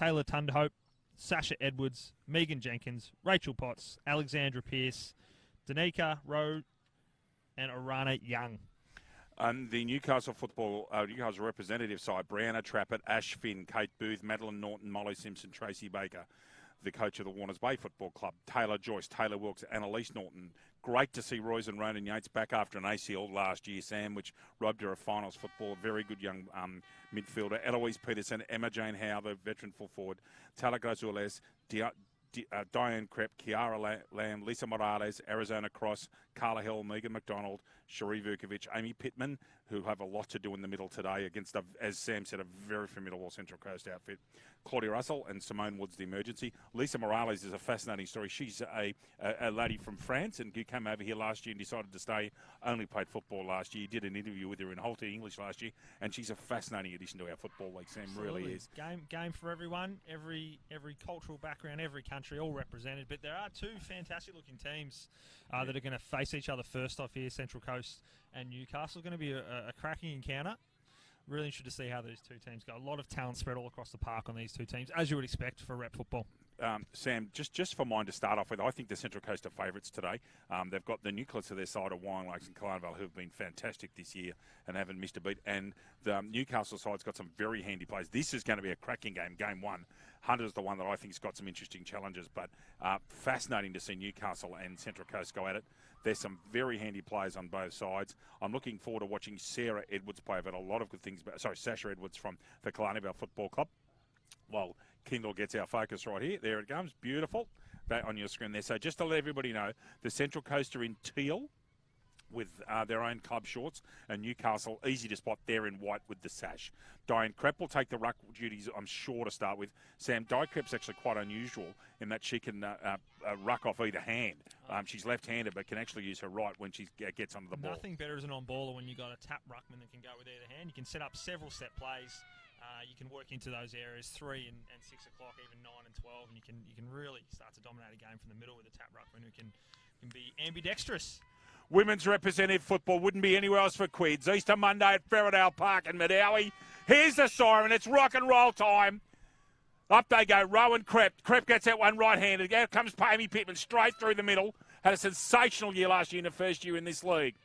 Taylor Tunderhope, Sasha Edwards, Megan Jenkins, Rachel Potts, Alexandra Pearce, Danica Rowe, and Arana Young. The Newcastle Newcastle representative side, Brianna Trappett, Ash Finn, Kate Booth, Madeline Norton, Molly Simpson, Tracy Baker. The coach of the Warners Bay Football Club, Taylor Joyce, Taylor Wilkes, Annalise Norton. Great to see Royce and Ronan Yates back after an ACL last year, Sam, which robbed her of finals football. A very good young midfielder. Eloise Peterson, Emma Jane Howe, the veteran full forward. Taylor Gonzalez, Diane Krepp, Kiara Lamb, Lisa Morales, Arizona Cross, Carla Hill, Megan McDonald, Cherie Vukovic, Amy Pittman, who have a lot to do in the middle today against, as Sam said, a very formidable Central Coast outfit. Claudia Russell and Simone Woods, the emergency. Lisa Morales is a fascinating story. She's a lady from France and who came over here last year and decided to stay, only played football last year. Did an interview with her in Holte English last year, and she's a fascinating addition to our football league. Sam Absolutely. Really is. Game for everyone, every cultural background, every country, all represented. But there are two fantastic-looking teams that are going to face each other first off here, Central Coast and Newcastle. Going to be a cracking encounter. Really interested to see how these two teams go. A lot of talent spread all across the park on these two teams, as you would expect for rep football. Sam, just for mine to start off with, I think the Central Coast are favourites today. They've got the nucleus of their side of Wyong Lakes and Carnival, who have been fantastic this year and haven't missed a beat. And the Newcastle side's got some very handy players. This is going to be a cracking game, game one. Hunter's the one that I think's got some interesting challenges, but fascinating to see Newcastle and Central Coast go at it. There's some very handy players on both sides. I'm looking forward to watching Sarah Edwards play. I've had a lot of good things about, Sasha Edwards from the Carnival Football Club. Well, Kindle gets our focus right here. There it comes. Beautiful. That on your screen there. So just to let everybody know, the Central Coast are in teal with their own club shorts, and Newcastle, easy to spot, they're in white with the sash. Diane Krepp will take the ruck duties, I'm sure, to start with. Sam, Diane Krepp's actually quite unusual in that she can ruck off either hand. She's left-handed but can actually use her right when she gets onto the ball. Nothing better as an on-baller when you've got a tap ruckman that can go with either hand. You can set up several set plays. You can work into those areas 3 and 6 o'clock, even 9 and 12, and you can really start to dominate a game from the middle with a tap ruckman who can be ambidextrous. Women's representative football wouldn't be anywhere else for Quids. Easter Monday at Ferradale Park in Medowie. Here's the siren. It's rock and roll time. Up they go. Rowan Krepp. Krepp gets that one right-handed. Out comes Amy Pittman straight through the middle. Had a sensational year last year in the first year in this league.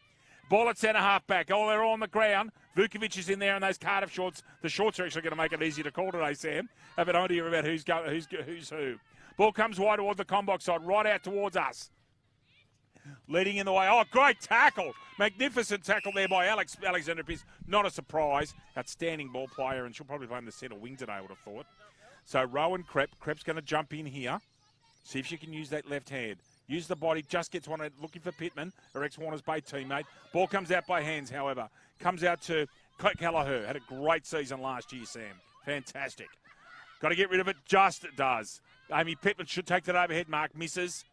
Ball at centre half back. Oh, they're all on the ground. Vukovic is in there in those Cardiff shorts. The shorts are actually going to make it easy to call today, Sam. Have an idea about who's who. Ball comes wide towards the Combox side, right out towards us. Leading in the way. Oh, great tackle. Magnificent tackle there by Alexandra Pearce. Not a surprise. Outstanding ball player, and she'll probably play in the centre wing today, I would have thought. So Rowan Krepp. Krepp's going to jump in here. See if she can use that left hand. Use the body. Just gets one looking for Pittman, her ex-Warners Bay teammate. Ball comes out by hands, however. Comes out to Kelleher. Had a great season last year, Sam. Fantastic. Got to get rid of it. Just does. Amy Pittman should take that overhead mark. Misses.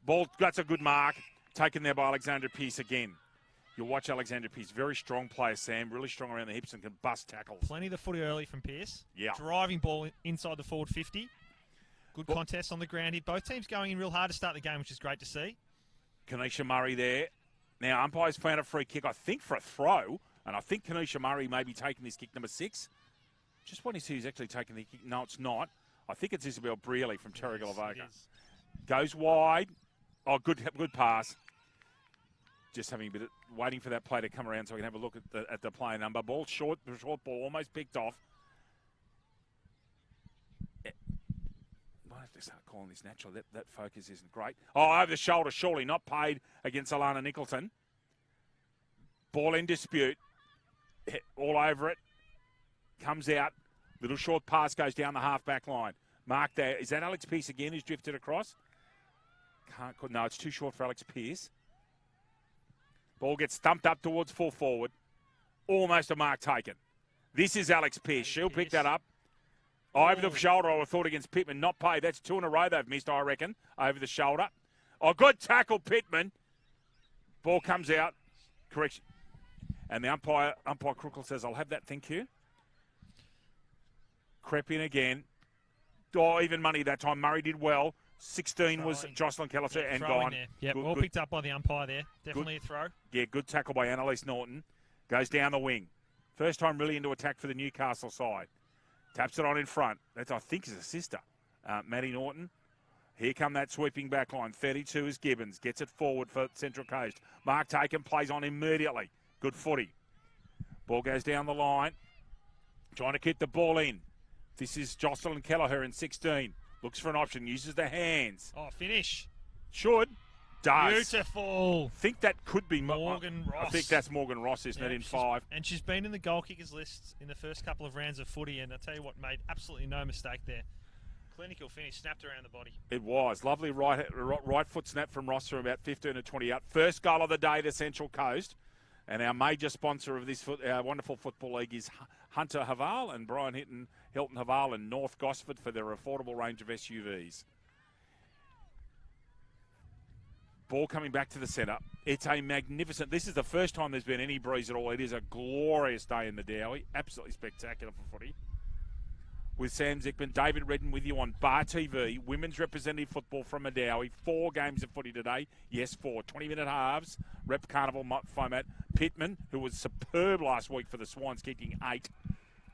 Ball, that's a good mark. Taken there by Alexandra Pearce again. You'll watch Alexandra Pearce. Very strong player, Sam. Really strong around the hips and can bust tackles. Plenty of the footy early from Pearce. Yeah. Driving ball inside the forward 50. Good contest on the ground here. Both teams going in real hard to start the game, which is great to see. Kanisha Murray there. Now, umpires found a free kick, I think, for a throw. And I think Kanisha Murray may be taking this kick number 6. Just want to see who's actually taking the kick. No, it's not. I think it's Isabel Brearley from Terrigal-Avoca. Goes wide. Oh, good pass. Just having a bit of, waiting for that play to come around so we can have a look at the play number. Ball short ball, almost picked off. Might have to start calling this natural. That focus isn't great. Oh, over the shoulder, surely not paid against Alana Nicholson. Ball in dispute. All over it. Comes out. Little short pass goes down the half-back line. Mark there. Is that Alex Pearce again who's drifted across? No, it's too short for Alex Pearce. Ball gets thumped up towards full forward. Almost a mark taken. This is Alex Pearce. She'll pick that up. Over the shoulder, I would have thought, against Pittman. Not paid. That's 2 in a row they've missed, I reckon. Over the shoulder. Oh, good tackle, Pittman. Ball comes out. Correction. And the umpire Crookle says, I'll have that, thank you. Krepp in again. Oh, even money that time. Murray did well. 16 was Jocelyn Kelleher and gone. Yep, all picked up by the umpire there. Definitely a throw. Yeah, good tackle by Annalise Norton. Goes down the wing. First time really into attack for the Newcastle side. Taps it on in front. That's, I think, his sister, Maddie Norton. Here come that sweeping back line. 32 is Gibbons. Gets it forward for Central Coast. Mark Taken plays on immediately. Good footy. Ball goes down the line. Trying to keep the ball in. This is Jocelyn Kelleher in 16. Looks for an option. Uses the hands. Oh, finish. Should. Does. Beautiful. I think that could be Morgan Ross. I think that's Morgan Ross, isn't it, in 5? And she's been in the goal kickers list in the first couple of rounds of footy, and I tell you what, made absolutely no mistake there. Clinical finish, snapped around the body. It was. Lovely right foot snap from Ross from about 15 to 20 out. First goal of the day to Central Coast. And our major sponsor of this wonderful football league is Hunter Haval and Brian Hilton Haval in North Gosford for their affordable range of SUVs. Ball coming back to the centre. It's a magnificent... This is the first time there's been any breeze at all. It is a glorious day in the Dowie. Absolutely spectacular for footy. With Sam Zickman, David Redden with you on Bar TV. Women's representative football from Dowie. 4 games of footy today. Yes, 4. 20-minute halves. Rep Carnival format. Pittman, who was superb last week for the Swans, kicking 8.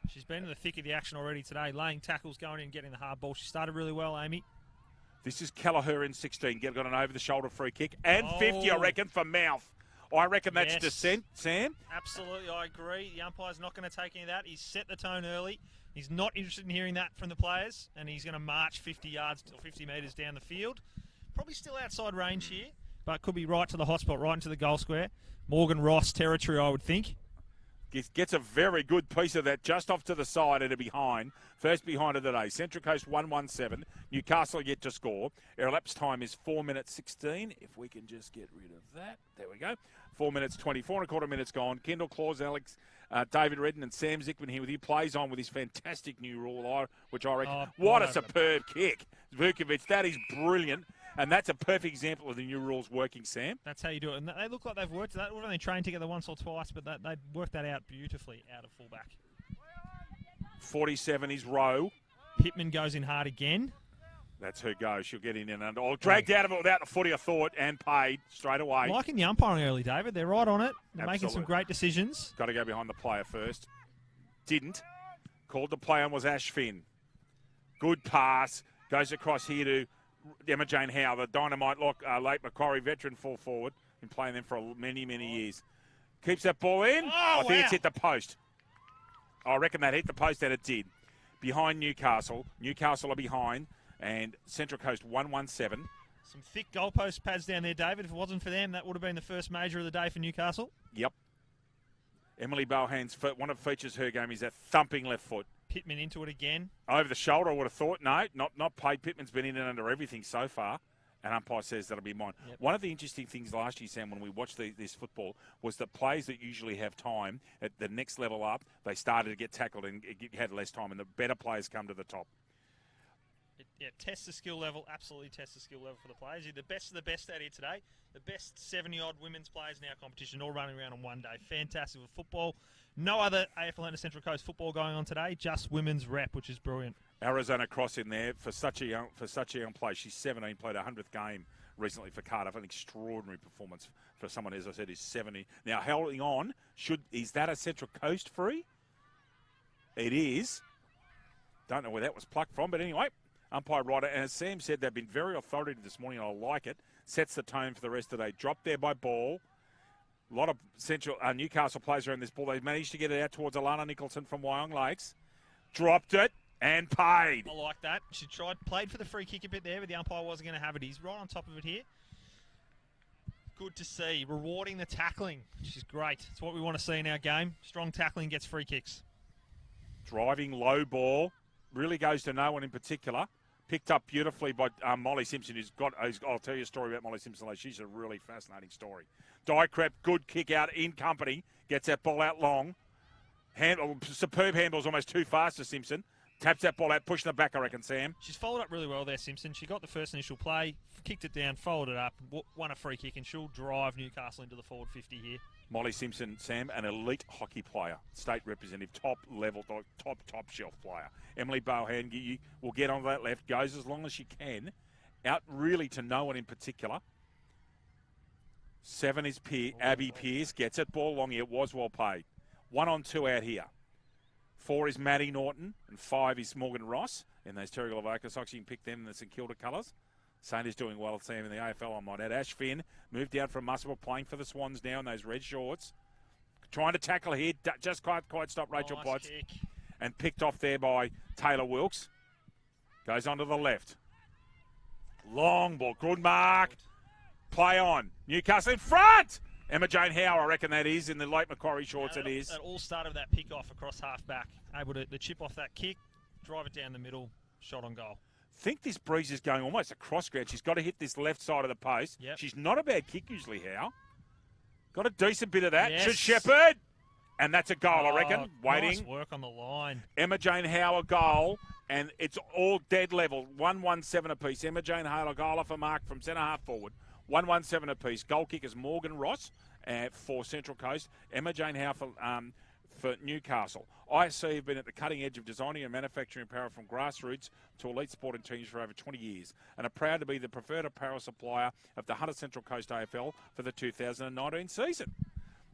She's been in the thick of the action already today. Laying tackles, going in, getting the hard ball. She started really well, Amy. This is Kelleher in 16. Got an over-the-shoulder free kick. And 50, I reckon, for Mouth. I reckon that's dissent, Sam. Absolutely, I agree. The umpire's not going to take any of that. He's set the tone early. He's not interested in hearing that from the players, and he's going to march 50 yards or 50 metres down the field. Probably still outside range here, but could be right to the hotspot, right into the goal square. Morgan Ross territory, I would think. Gets a very good piece of that just off to the side and a behind. First behind of the day. Central Coast 1-1-7. Newcastle yet to score. Our elapsed time is 4 minutes 16. If we can just get rid of that. There we go. 4 minutes 24 and a quarter minutes gone. Kendall Claus, Alex, David Redden and Sam Zickman here with you. Plays on with his fantastic new rule, which I reckon. What a superb kick. Vukovic, that is brilliant. And that's a perfect example of the new rules working, Sam. That's how you do it. And they look like they've worked that. We've only trained together once or twice, but they've worked that out beautifully out of fullback. 47 is Rowe. Pittman goes in hard again. That's her go. She'll get in and under. Oh, dragged out of it without the footy, I thought, and paid straight away. Liking the umpiring early, David. They're right on it. They're making some great decisions. Got to go behind the player first. Didn't. Called the play on was Ash Finn. Good pass. Goes across here to Emma Jane Howe, the dynamite late Macquarie veteran, full forward. Been playing them for many, many years. Keeps that ball in. I think it's hit the post. I reckon that hit the post, and it did. Behind Newcastle. Newcastle are behind. And Central Coast 1-1-7. Some thick goalpost pads down there, David. If it wasn't for them, that would have been the first major of the day for Newcastle. Yep. Emily Bohan's one of features her game is that thumping left foot. Pittman into it again. Over the shoulder, I would have thought. No, not paid. Pittman's been in and under everything so far. And umpire says that'll be mine. Yep. One of the interesting things last year, Sam, when we watched this football, was that players that usually have time at the next level up, they started to get tackled and had less time, and the better players come to the top. Yeah, test the skill level, absolutely test the skill level for the players. You're the best of the best out here today. The best 70-odd women's players in our competition, all running around on one day. Fantastic with football. No other AFL and Central Coast football going on today, just women's rep, which is brilliant. Arizona Cross in there for such a young player. She's 17, played her 100th game recently for Cardiff. An extraordinary performance for someone, as I said, who's 70. Now, holding on, is that a Central Coast free? It is. Don't know where that was plucked from, but anyway. Umpire Ryder, and as Sam said, they've been very authoritative this morning. I like it. Sets the tone for the rest of the day. Dropped there by ball. A lot of Newcastle players are in this ball. They managed to get it out towards Alana Nicholson from Wyong Lakes. Dropped it and paid. I like that. She played for the free kick a bit there, but the umpire wasn't going to have it. He's right on top of it here. Good to see. Rewarding the tackling, which is great. It's what we want to see in our game. Strong tackling gets free kicks. Driving low ball. Really goes to no one in particular. Picked up beautifully by Molly Simpson, I'll tell you a story about Molly Simpson. She's a really fascinating story. Dykrep, good kick out in company. Gets that ball out long. Superb handball's almost too fast to Simpson. Taps that ball out, pushing it back, I reckon, Sam. She's followed up really well there, Simpson. She got the first initial play, kicked it down, followed it up, won a free kick, and she'll drive Newcastle into the forward 50 here. Molly Simpson, Sam, an elite hockey player, state representative, top level, top shelf player. Emily Bohan will get on that left, goes as long as she can, out really to no one in particular. 7 is Abby Pearce, gets it, ball long here, was well paid. 1-on-2 out here. 4 is Maddie Norton, and 5 is Morgan Ross in those Terry Lavoca socks. You can pick them in the St Kilda colours. Saint is doing well, Sam, in the AFL, I might add. Ash Finn moved down from Muswell, playing for the Swans now in those red shorts. Trying to tackle here, just quite stop Rachel Potts. And picked off there by Taylor Wilkes. Goes on to the left. Long ball, good mark. Play on. Newcastle in front! Emma Jane Howe, I reckon that is, in the late Macquarie shorts. It is. It all started with that pick off across half back. Able to chip off that kick, drive it down the middle, shot on goal. Think this breeze is going almost across ground. She's got to hit this left side of the post. Yep. She's not a bad kick usually, Howe. Got a decent bit of that. Yes. Should Shepherd. And that's a goal, I reckon. Waiting. Nice work on the line. Emma Jane Howe, a goal. And it's all dead level. 1-1-7 apiece. Emma Jane Howe, a goal off a mark from centre half forward. 1-1-7 apiece. Goal kickers Morgan Ross for Central Coast. Emma Jane Howe for Newcastle. ISC have been at the cutting edge of designing and manufacturing apparel from grassroots to elite sporting teams for over 20 years and are proud to be the preferred apparel supplier of the Hunter Central Coast AFL for the 2019 season.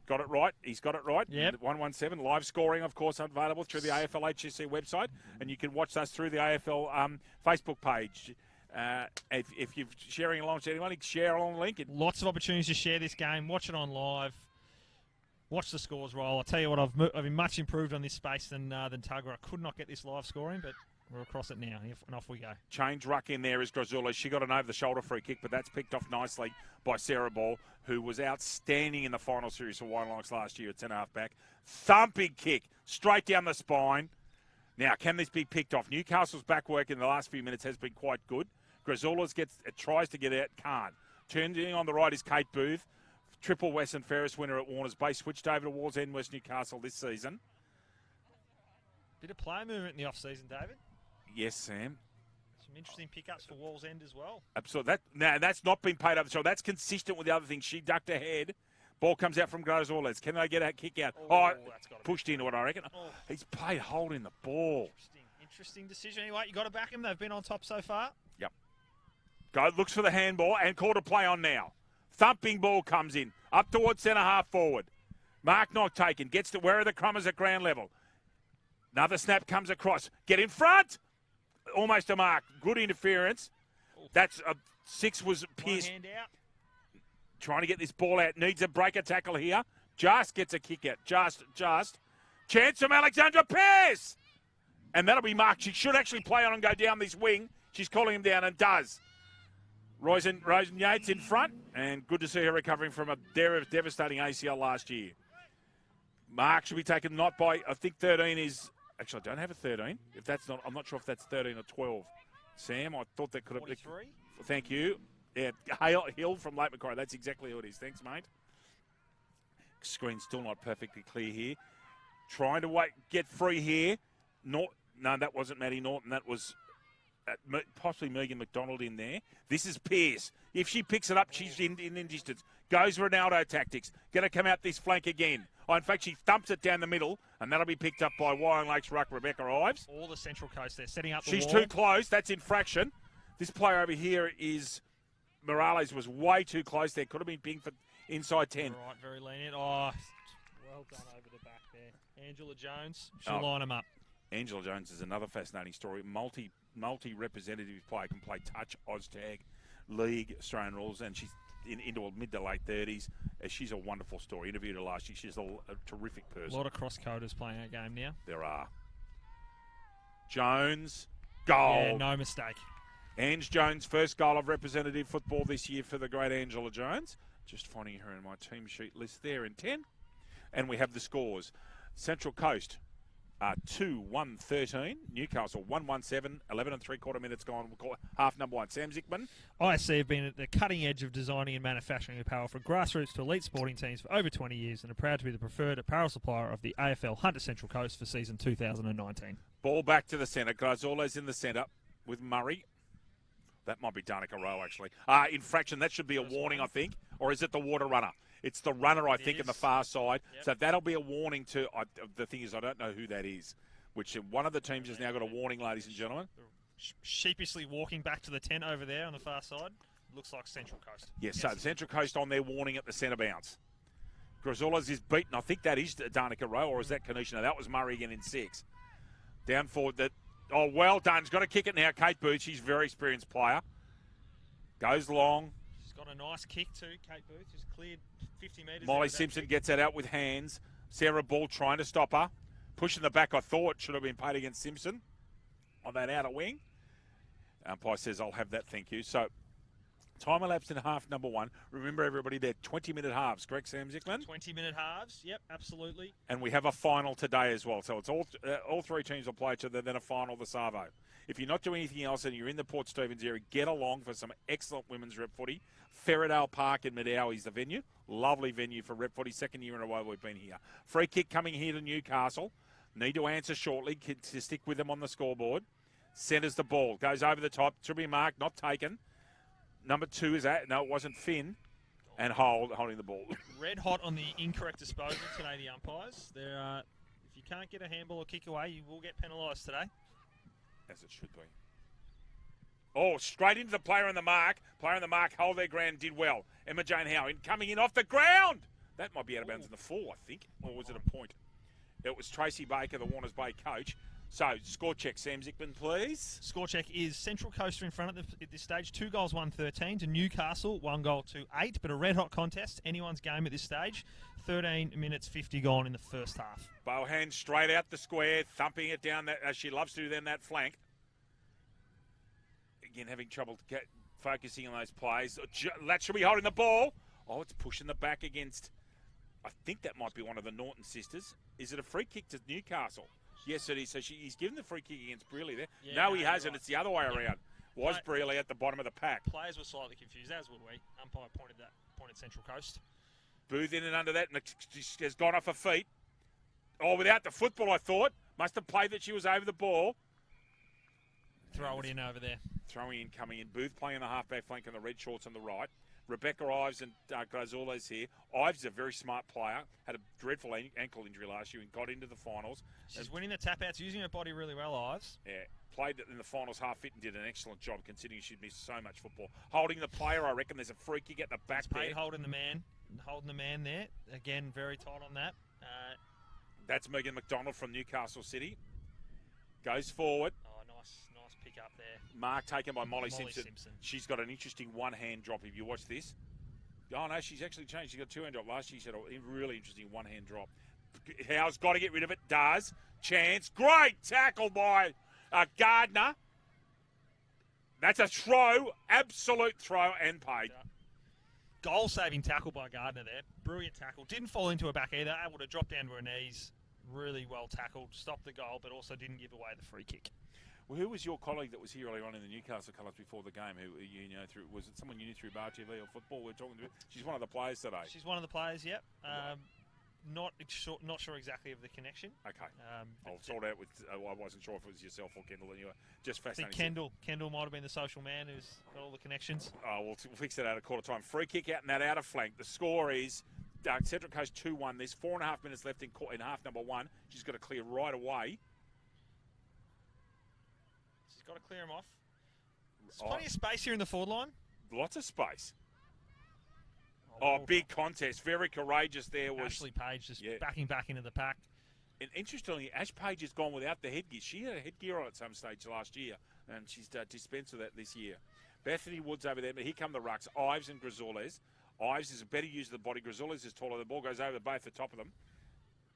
Got it right. He's got it right. Yep. 117. Live scoring, of course, available through the AFL HSC website, and you can watch us through the AFL Facebook page. If you're sharing along to anyone, share along the link. Lots of opportunities to share this game. Watch it on live. Watch the scores roll. I'll tell you what, I've been much improved on this space than Tugger. I could not get this live scoring, but we're across it now, and off we go. Change ruck in there is Grazula. She got an over-the-shoulder free kick, but that's picked off nicely by Sarah Ball, who was outstanding in the final series for White last year at centre-half back. Thumping kick, straight down the spine. Now, can this be picked off? Newcastle's back work in the last few minutes has been quite good. Grazula's tries to get out, can't. Turning on the right is Kate Booth. Triple Western Ferris winner at Warners Bay. Switched over to Wall's End West Newcastle this season. Bit of player movement in the off-season, David. Yes, Sam. Some interesting pickups for Wall's End as well. Absolutely. That's not been paid over the shoulder. That's consistent with the other things. She ducked ahead. Ball comes out from Grazula's. Can they get a kick out? That's got pushed into it, I reckon. Oh. He's played holding the ball. Interesting decision. Anyway, you got to back him. They've been on top so far. Yep. Go looks for the handball and call to play on now. Thumping ball comes in. Up towards centre half forward. Mark not taken. Gets to where are the Crummers at ground level. Another snap comes across. Get in front. Almost a mark. Good interference. That's a 6 was Pierce. One hand out. Trying to get this ball out. Needs a breaker tackle here. Just gets a kick out. Just. Chance from Alexandra Pearce. And that'll be marked. She should actually play on and go down this wing. She's calling him down and does. Rosen Yates in front. And good to see her recovering from a devastating ACL last year. Mark should be taken not by, I think 13 is... Actually, I don't have a 13. If that's not, I'm not sure if that's 13 or 12. Sam, I thought that could have been. 43? Thank you. Yeah, Hill from Lake Macquarie. That's exactly who it is. Thanks, mate. Screen's still not perfectly clear here. Trying to get free here. No, that wasn't Maddie Norton. That was possibly Megan McDonald in there. This is Pearce. If she picks it up, she's in distance. Goes Ronaldo tactics. Going to come out this flank again. Oh, in fact, she thumps it down the middle, and that'll be picked up by Wyong Lakes ruck Rebecca Ives. All the Central Coast, they're setting up the She's wall. too close. That's infraction. This player over here is Morales was way too close there. Could have been pinged for inside 10. Right, very lenient. Oh, well done over the back there. Angela Jones, she'll line them up. Angela Jones is another fascinating story. Multi-representative player, can play touch, OzTag, league, Australian rules, and she's into mid to late 30s. She's a wonderful story. Interviewed her last year. She's a terrific person. A lot of cross-coders playing that game now. There are. Jones, goal. Yeah, no mistake. Ange Jones, first goal of representative football this year for the great Angela Jones. Just finding her in my team sheet list there in 10. And we have the scores. Central Coast 2-1-13. Newcastle 1-1-7. 11 3/4 minutes gone. We'll call it half number one. Sam Zickman. ISC have been at the cutting edge of designing and manufacturing apparel for grassroots to elite sporting teams for over 20 years and are proud to be the preferred apparel supplier of the AFL Hunter Central Coast for season 2019. Ball back to the centre. Grazola's in the centre with Murray. That might be Danica Rowe, actually. Infraction, that should be a warning, I think. Or is it the water runner? It's the runner, I think, in the far side. Yep. So that'll be a warning to... the thing is, I don't know who that is. Which one of the teams has now got a warning, ladies and gentlemen. Sheepishly walking back to the tent over there on the far side. Looks like Central Coast. Yes, so Central Coast on their warning at the centre bounce. Grazola's is beaten. I think that is Danica Rowe, or is that Kanisha? No, that was Murray again in 6. Down forward. Oh, well done. He's got to kick it now. Kate Booth, she's a very experienced player. Goes long. She's got a nice kick too, Kate Booth. Just cleared 50 metres. Molly Simpson gets that out with hands. Sarah Ball trying to stop her. Pushing the back, I thought, should have been paid against Simpson on that outer wing. Umpire says, I'll have that, thank you. So, time elapsed in half number one. Remember, everybody, they're 20-minute halves, correct, Sam Zicklin? 20-minute halves, yep, absolutely. And we have a final today as well. So, it's all three teams will play each other, then a final this Arvo. If you're not doing anything else and you're in the Port Stephens area, get along for some excellent women's rep footy. Ferradale Park in Medowie is the venue. Lovely venue for rep footy. Second year in a row we've been here. Free kick coming here to Newcastle. Need to answer shortly to stick with them on the scoreboard. Centres the ball. Goes over the top. Should be marked. Not taken. Number 2 is that. No, it wasn't Finn. And holding the ball. Red hot on the incorrect disposal today, the umpires. If you can't get a handball or kick away, you will get penalised today. As it should be. Oh, straight into the player on the mark. Player on the mark, hold their ground, did well. Emma Jane Howe coming in off the ground. That might be out of bounds in the fall, I think. Or was it a point? It was Tracy Baker, the Warners Bay coach. So, score check, Sam Zickman, please. Score check is Central Coast in front at this stage. 2 goals, 1-13 to Newcastle, 1 goal to 8. But a red-hot contest. Anyone's game at this stage. 13 minutes, 50 gone in the first half. Bohan straight out the square, thumping it down, as she loves to do down that flank. Again, having trouble focusing on those plays. That should be holding the ball. Oh, it's pushing the back against... I think that might be one of the Norton sisters. Is it a free kick to Newcastle? Yes, it is. So he's given the free kick against Brearley there. Yeah, no, he hasn't. Right. It's the other way around. Was Brearley at the bottom of the pack? Players were slightly confused, as would we. Umpire pointed Central Coast. Booth in and under that, and has gone off her feet. Oh, without the football, I thought. Must have played that she was over the ball. Throw it in over there. Throwing in, coming in. Booth playing the halfback flank on the red shorts on the right. Rebecca Ives and Grazules here. Ives is a very smart player. Had a dreadful ankle injury last year and got into the finals. She's winning the tap-outs, using her body really well, Ives. Yeah, played in the finals half fit and did an excellent job considering she'd missed so much football. Holding the player, I reckon there's a free kick at the back there. Holding the man there. Again, very tight on that. That's Megan McDonald from Newcastle City. Goes forward. Oh, nice pick up there. Mark taken by Molly Simpson. She's got an interesting one-hand drop if you watch this. Oh, no, she's actually changed. She got a two-hand drop. Last year she had a really interesting one-hand drop. Howe's got to get rid of it. Does. Chance. Great tackle by Gardner. That's a throw. Absolute throw and paid. Goal-saving tackle by Gardner there. Brilliant tackle. Didn't fall into her back either. Able to drop down to her knees. Really well tackled. Stopped the goal, but also didn't give away the free kick. Well, who was your colleague that was here earlier on in the Newcastle colours before the game? Who you know through? Was it someone you knew through Bar TV or football? We're talking to. She's one of the players today. She's one of the players. Yep. Not sure exactly of the connection. Okay. I'll sort out with. I wasn't sure if it was yourself or Kendall, and you were just fascinating. I think Kendall might have been the social man who's got all the connections. Oh, we'll fix that out at quarter time. Free kick out in that outer flank. The score is Central Coast 2-1. There's 4.5 minutes left in half number one. She's got to clear right away. She's got to clear him off. There's plenty of space here in the forward line. Lots of space. Oh, big contest. Very courageous there. Ashley Page just backing back into the pack. And interestingly, Ash Page has gone without the headgear. She had a headgear on at some stage last year, and she's dispensed with that this year. Bethany Woods over there, but here come the rucks. Ives and Grazules. Ives is a better use of the body. Grazules is taller. The ball goes over both the top of them.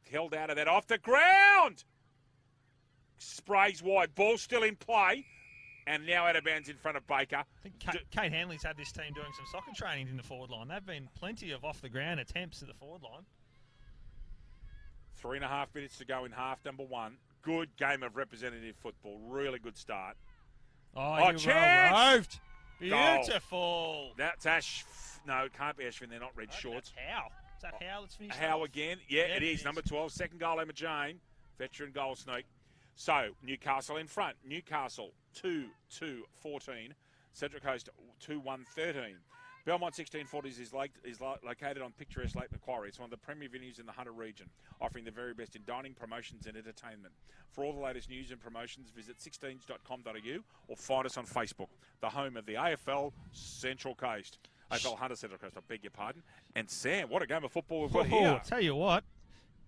Held out of that off the ground. Sprays wide. Ball still in play. And now out of bounds in front of Baker. I think Kate Hanley's had this team doing some soccer training in the forward line. They've been plenty of off-the-ground attempts at the forward line. 3.5 minutes to go in half number one. Good game of representative football. Really good start. Oh, chance! Beautiful. Goal. That's Ash. No, it can't be Ash Finn. They're not red shorts. That's Howe. Is that Howe that's finished Howe off? again. Yeah, it is. Number 12. Second goal, Emma Jane. Veteran goal sneak. So, Newcastle in front. Newcastle 2-2-14. Central Coast 2-1-13. Belmont 1640s is located on picturesque Lake Macquarie. It's one of the premier venues in the Hunter region, offering the very best in dining, promotions and entertainment. For all the latest news and promotions, visit 16s.com.au or find us on Facebook, the home of the AFL Central Coast. AFL Hunter Central Coast, I beg your pardon. And Sam, what a game of football we've got here. Tell you what,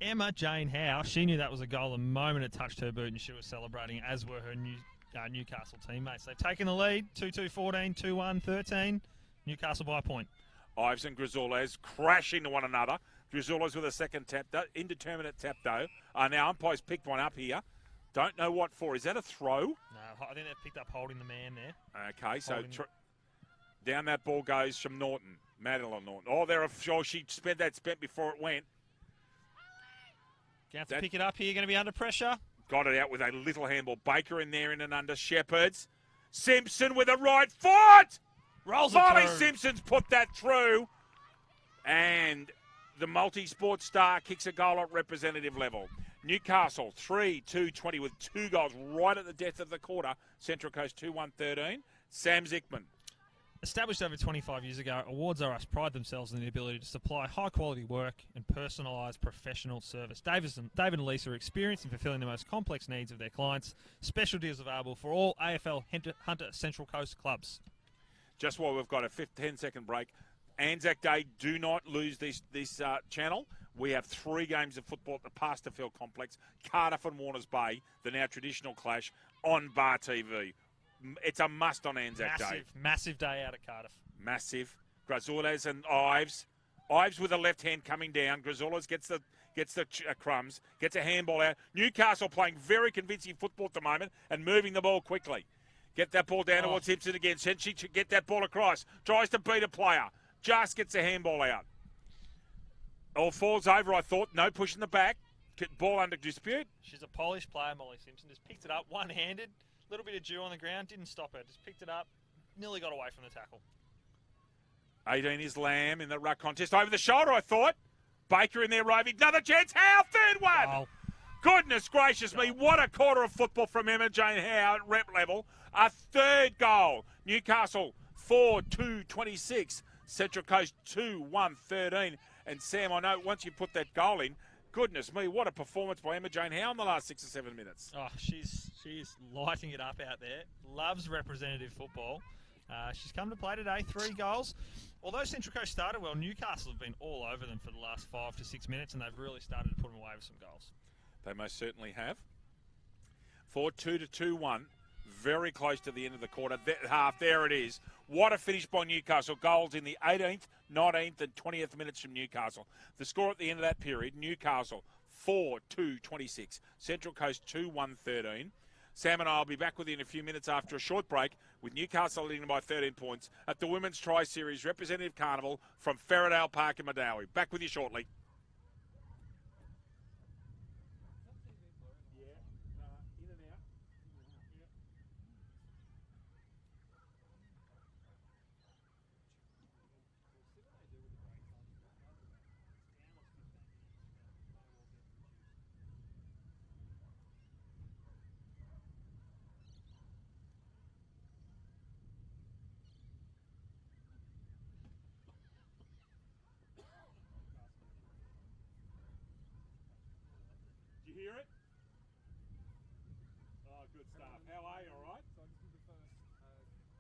Emma Jane Howe, she knew that was a goal the moment it touched her boot, and she was celebrating, as were her Newcastle teammates. They've taken the lead, 2-2-14, 2-1-13. Newcastle by a point. Ives and Grizzoulas crash into one another. Grizzoulas with a second tap, indeterminate tap though. Now umpire's picked one up here. Don't know what for. Is that a throw? No, I think they've picked up holding the man there. Okay, so down that ball goes from Norton. Madeline Norton. She spent before it went. Going to have to pick it up here. Going to be under pressure. Got it out with a little handball. Baker in there in and under. Shepherds. Simpson with a right foot. Rolls Molly it through. Simpson's put that through. And the multi-sport star kicks a goal at representative level. Newcastle 3-2-20 with 2 goals right at the death of the quarter. Central Coast 2-1-13. Sam Zickman. Established over 25 years ago, Awards R Us pride themselves in the ability to supply high-quality work and personalised professional service. David and Lisa are experienced in fulfilling the most complex needs of their clients. Special deals available for all AFL Hunter Central Coast clubs. Just while we've got a 10-second break, Anzac Day, do not lose this channel. We have 3 games of football at the Pasterfield Complex, Cardiff and Warners Bay, the now traditional clash, on Bar TV. It's a must on Anzac Day. Massive day out at Cardiff. Massive. Grizzoulas and Ives. Ives with the left hand coming down. Grizzoulas gets the crumbs, gets a handball out. Newcastle playing very convincing football at the moment and moving the ball quickly. Get that ball down towards Simpson again. She get that ball across. Tries to beat a player. Just gets a handball out. All falls over, I thought. No push in the back. Ball under dispute. She's a polished player, Molly Simpson. Just picked it up one-handed. Little bit of dew on the ground, didn't stop her. Just picked it up, nearly got away from the tackle. 18 is Lamb in the ruck contest. Over the shoulder, I thought. Baker in there roving. Another chance. Howe, third one. Oh. Goodness gracious me. What a quarter of football from Emma Jane Howe at rep level. A third goal. Newcastle 4-2-26. Central Coast 2-1-13. And Sam, I know once you put that goal in, goodness me, what a performance by Emma Jane Howe in the last 6 or 7 minutes. Oh, she's lighting it up out there. Loves representative football. She's come to play today, 3 goals. Although Central Coast started well, Newcastle have been all over them for the last 5 to 6 minutes, and they've really started to put them away with some goals. They most certainly have. 4-2 to 2-1. Very close to the end of the quarter. Half, there it is. What a finish by Newcastle. Goals in the 18th, 19th and 20th minutes from Newcastle. The score at the end of that period, Newcastle 4-2-26. Central Coast 2-1-13. Sam and I will be back with you in a few minutes after a short break with Newcastle leading by 13 points at the Women's Tri-Series Representative Carnival from Ferradale Park in Madawi. Back with you shortly. Did you hear it? Oh, good stuff. How are you, all right? So I just did the first.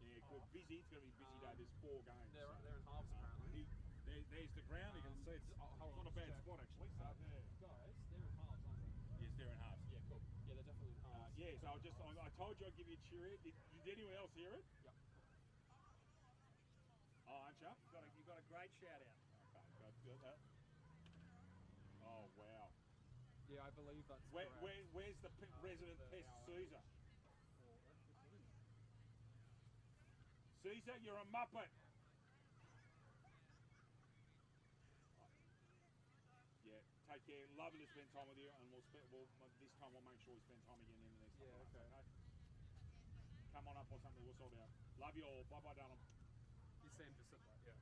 Yeah, good. Busy. It's going to be a busy day. There's 4 games. They're in halves apparently. There's the ground. You can see it's not a bad spot, actually. So, Guys, they're in halves, aren't they? yes, they're in halves. Yeah, cool. Yeah, they're definitely in halves. Yeah, so I told you I'd give you a cheer. Did anyone else hear it? Yep. Oh, aren't you? You got a great shout out. Okay, good. Oh, wow. Yeah, I believe that's correct. Where's the resident pest, Caesar? Caesar, you're a muppet. Yeah, take care. Lovely to spend time with you, and this time we'll make sure we spend time again in the next couple of months, okay? Come on up or something, we'll sort out. Love you all. Bye-bye, darling. You seem to sit that, yeah.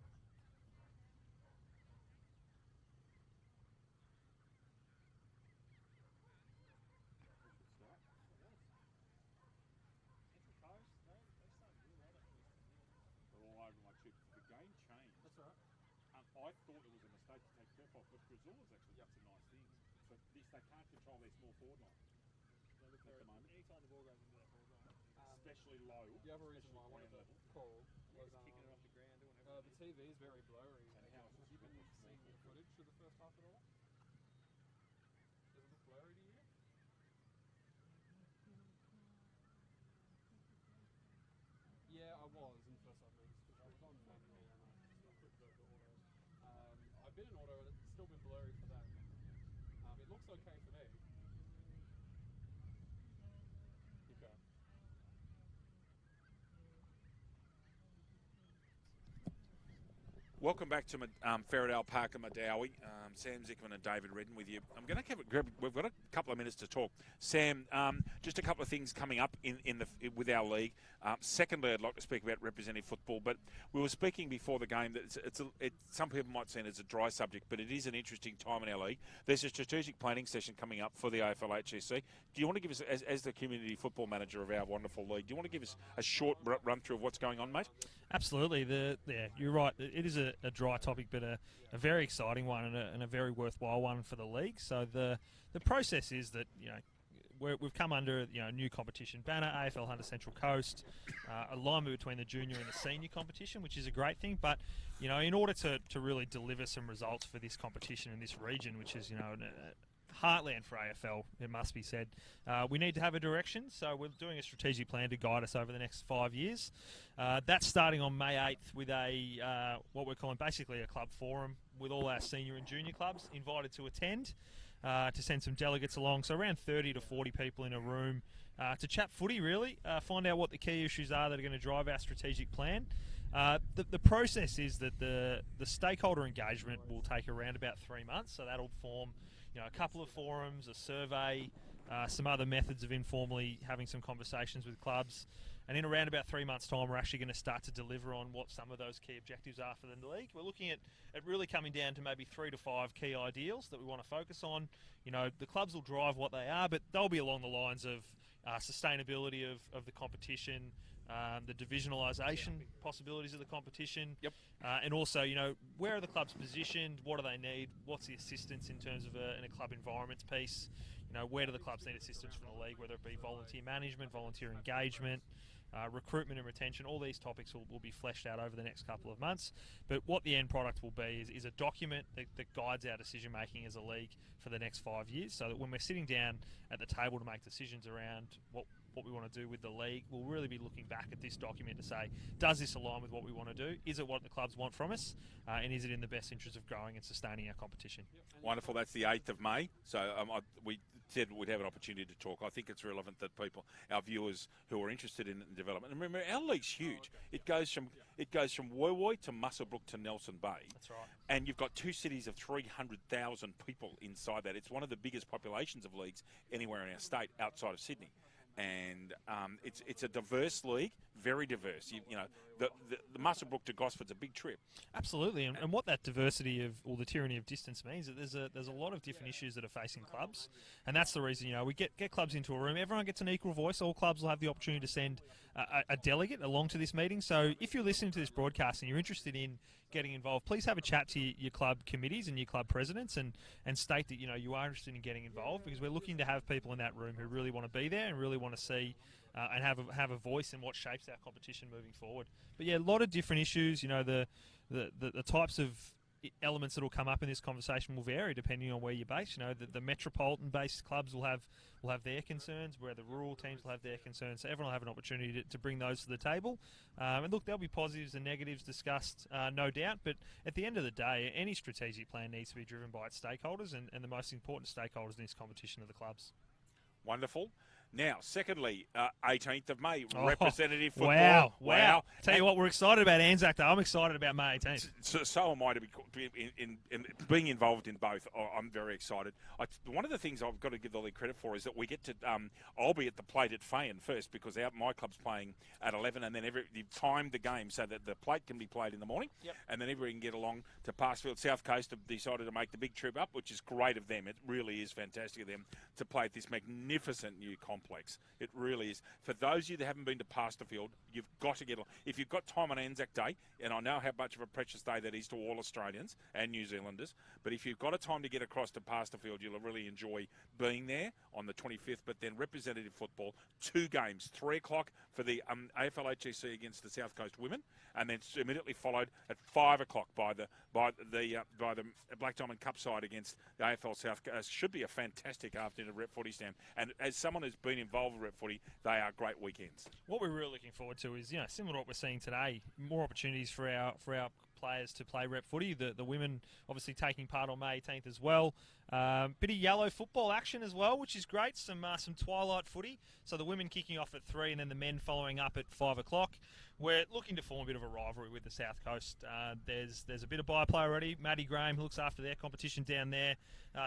They're all over my chip. The game changed. That's right. I thought it was a mistake to take Pep off, but Grizzoulas actually did some nice things. But they can't control their small forward line at the moment. Anytime the ball goes into that forward line. Especially low. The other reason why I wanted to call was kicking it off the ground, doing the TV is very blurry. And how Have you been seeing the footage for the first half at all? been in auto and it's still been blurry for them. It looks okay for me. Okay. Welcome back to Ferradale Park and Madawi. Sam Zickman and David Redden with you. I'm going to we've got a couple of minutes to talk. Sam, just a couple of things coming up with our league. Secondly, I'd like to speak about representative football, but we were speaking before the game that some people might see it as a dry subject, but it is an interesting time in our league. There's a strategic planning session coming up for the AFL HSC. Do you want to give us, as the community football manager of our wonderful league, do you want to give us a short run through of what's going on, mate? Absolutely. You're right. It is a dry topic, but a very exciting one and a very worthwhile one for the league. So the process is that we've come under new competition banner, AFL Hunter Central Coast, alignment between the junior and the senior competition, which is a great thing. But in order to really deliver some results for this competition in this region, which is heartland for AFL, it must be said, we need to have a direction. So we're doing a strategic plan to guide us over the next 5 years. That's starting on May 8th with what we're calling basically a club forum with all our senior and junior clubs invited to attend, to send some delegates along. So around 30 to 40 people in a room to chat footy, really, find out what the key issues are that are going to drive our strategic plan. The process is that the stakeholder engagement will take around about 3 months. So that'll form a couple of forums, a survey, some other methods of informally having some conversations with clubs. And in around about 3 months' time, we're actually going to start to deliver on what some of those key objectives are for the league. We're looking at really coming down to maybe 3 to 5 key ideals that we want to focus on. The clubs will drive what they are, but they'll be along the lines of sustainability of the competition, the divisionalisation possibilities of the competition. Yep. And also, where are the clubs positioned? What do they need? What's the assistance in terms of in a club environments piece? Where do the clubs need assistance from the league, whether it be volunteer management, volunteer engagement, recruitment and retention? All these topics will be fleshed out over the next couple of months. But what the end product will be is a document that guides our decision making as a league for the next 5 years, so that when we're sitting down at the table to make decisions around what we want to do with the league, we'll really be looking back at this document to say, does this align with what we want to do? Is it what the clubs want from us? And is it in the best interest of growing and sustaining our competition? Wonderful. That's the 8th of May. So we said we'd have an opportunity to talk. I think it's relevant that our viewers who are interested in development, and remember, our league's huge. It goes from Woy Woy to Muswellbrook to Nelson Bay. That's right. And you've got 2 cities of 300,000 people inside that. It's one of the biggest populations of leagues anywhere in our state outside of Sydney. And it's a diverse league, very diverse. The Muswellbrook to Gosford's a big trip. Absolutely, and what that diversity or the tyranny of distance means, that there's a lot of different issues that are facing clubs, and that's the reason we get clubs into a room. Everyone gets an equal voice. All clubs will have the opportunity to send a delegate along to this meeting. So if you're listening to this broadcast and you're interested in getting involved, please have a chat to your club committees and your club presidents and state that you are interested in getting involved, because we're looking to have people in that room who really want to be there and really want to see and have a voice in what shapes our competition moving forward. But yeah, a lot of different issues. The types of elements that will come up in this conversation will vary depending on where you're based. The metropolitan-based clubs will have their concerns, where the rural teams will have their concerns. So everyone will have an opportunity to bring those to the table. And look, there'll be positives and negatives discussed, no doubt. But at the end of the day, any strategic plan needs to be driven by its stakeholders, and the most important stakeholders in this competition are the clubs. Wonderful. Now, secondly, 18th of May, representative football. Wow. Tell you what, we're excited about Anzac Day. I'm excited about May 18th. So am I to be in being involved in both. I'm very excited. One of the things I've got to give the league credit for is that we get to, I'll be at the plate at Fayen first, because my club's playing at 11, and then you time the game so that the plate can be played in the morning. Yep. And then everybody can get along to Parsfield. South Coast have decided to make the big trip up, which is great of them. It really is fantastic of them to play at this magnificent new complex. It really is. For those of you that haven't been to Parsfield, you've got to get along. If you've got time on Anzac Day, and I know how much of a precious day that is to all Australians and New Zealanders, but if you've got a time to get across to Parsfield, you'll really enjoy being there on the 25th. But then representative football, 2 games, 3 o'clock for the AFL HSC against the South Coast women, and then immediately followed at 5 o'clock by the Black Diamond Cup side against the AFL South Coast. Should be a fantastic afternoon of rep footy stand. And as someone who's been involved with rep footy, they are great weekends. What we're really looking forward to is, similar to what we're seeing today, more opportunities for our players to play rep footy. The women obviously taking part on May 18th as well. Bit of yellow football action as well, which is great. Some twilight footy. So the women kicking off at 3 and then the men following up at 5 o'clock. We're looking to form a bit of a rivalry with the South Coast. There's a bit of by-play already. Maddie Graham, who looks after their competition down there,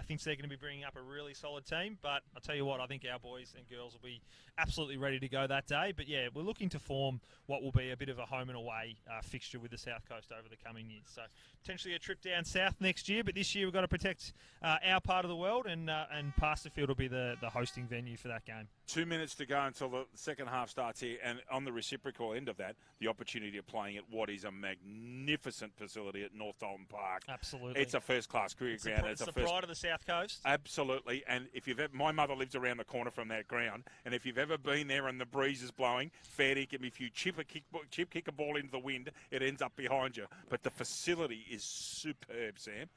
thinks they're going to be bringing up a really solid team. But I'll tell you what, I think our boys and girls will be absolutely ready to go that day. But yeah, we're looking to form what will be a bit of a home and away fixture with the South Coast over the coming years. So potentially a trip down south next year. But this year we've got to protect our part of the world, and Pasterfield will be the hosting venue for that game. 2 minutes to go until the second half starts here, and on the reciprocal end of that, the opportunity of playing at what is a magnificent facility at North Dalton Park. Absolutely. It's a first-class cricket ground. It's the pride of the South Coast. Absolutely, and if you've ever, my mother lives around the corner from that ground, and if you've ever been there and the breeze is blowing, fair dinkum, if you chip kick a ball into the wind, it ends up behind you. But the facility is superb, Sam.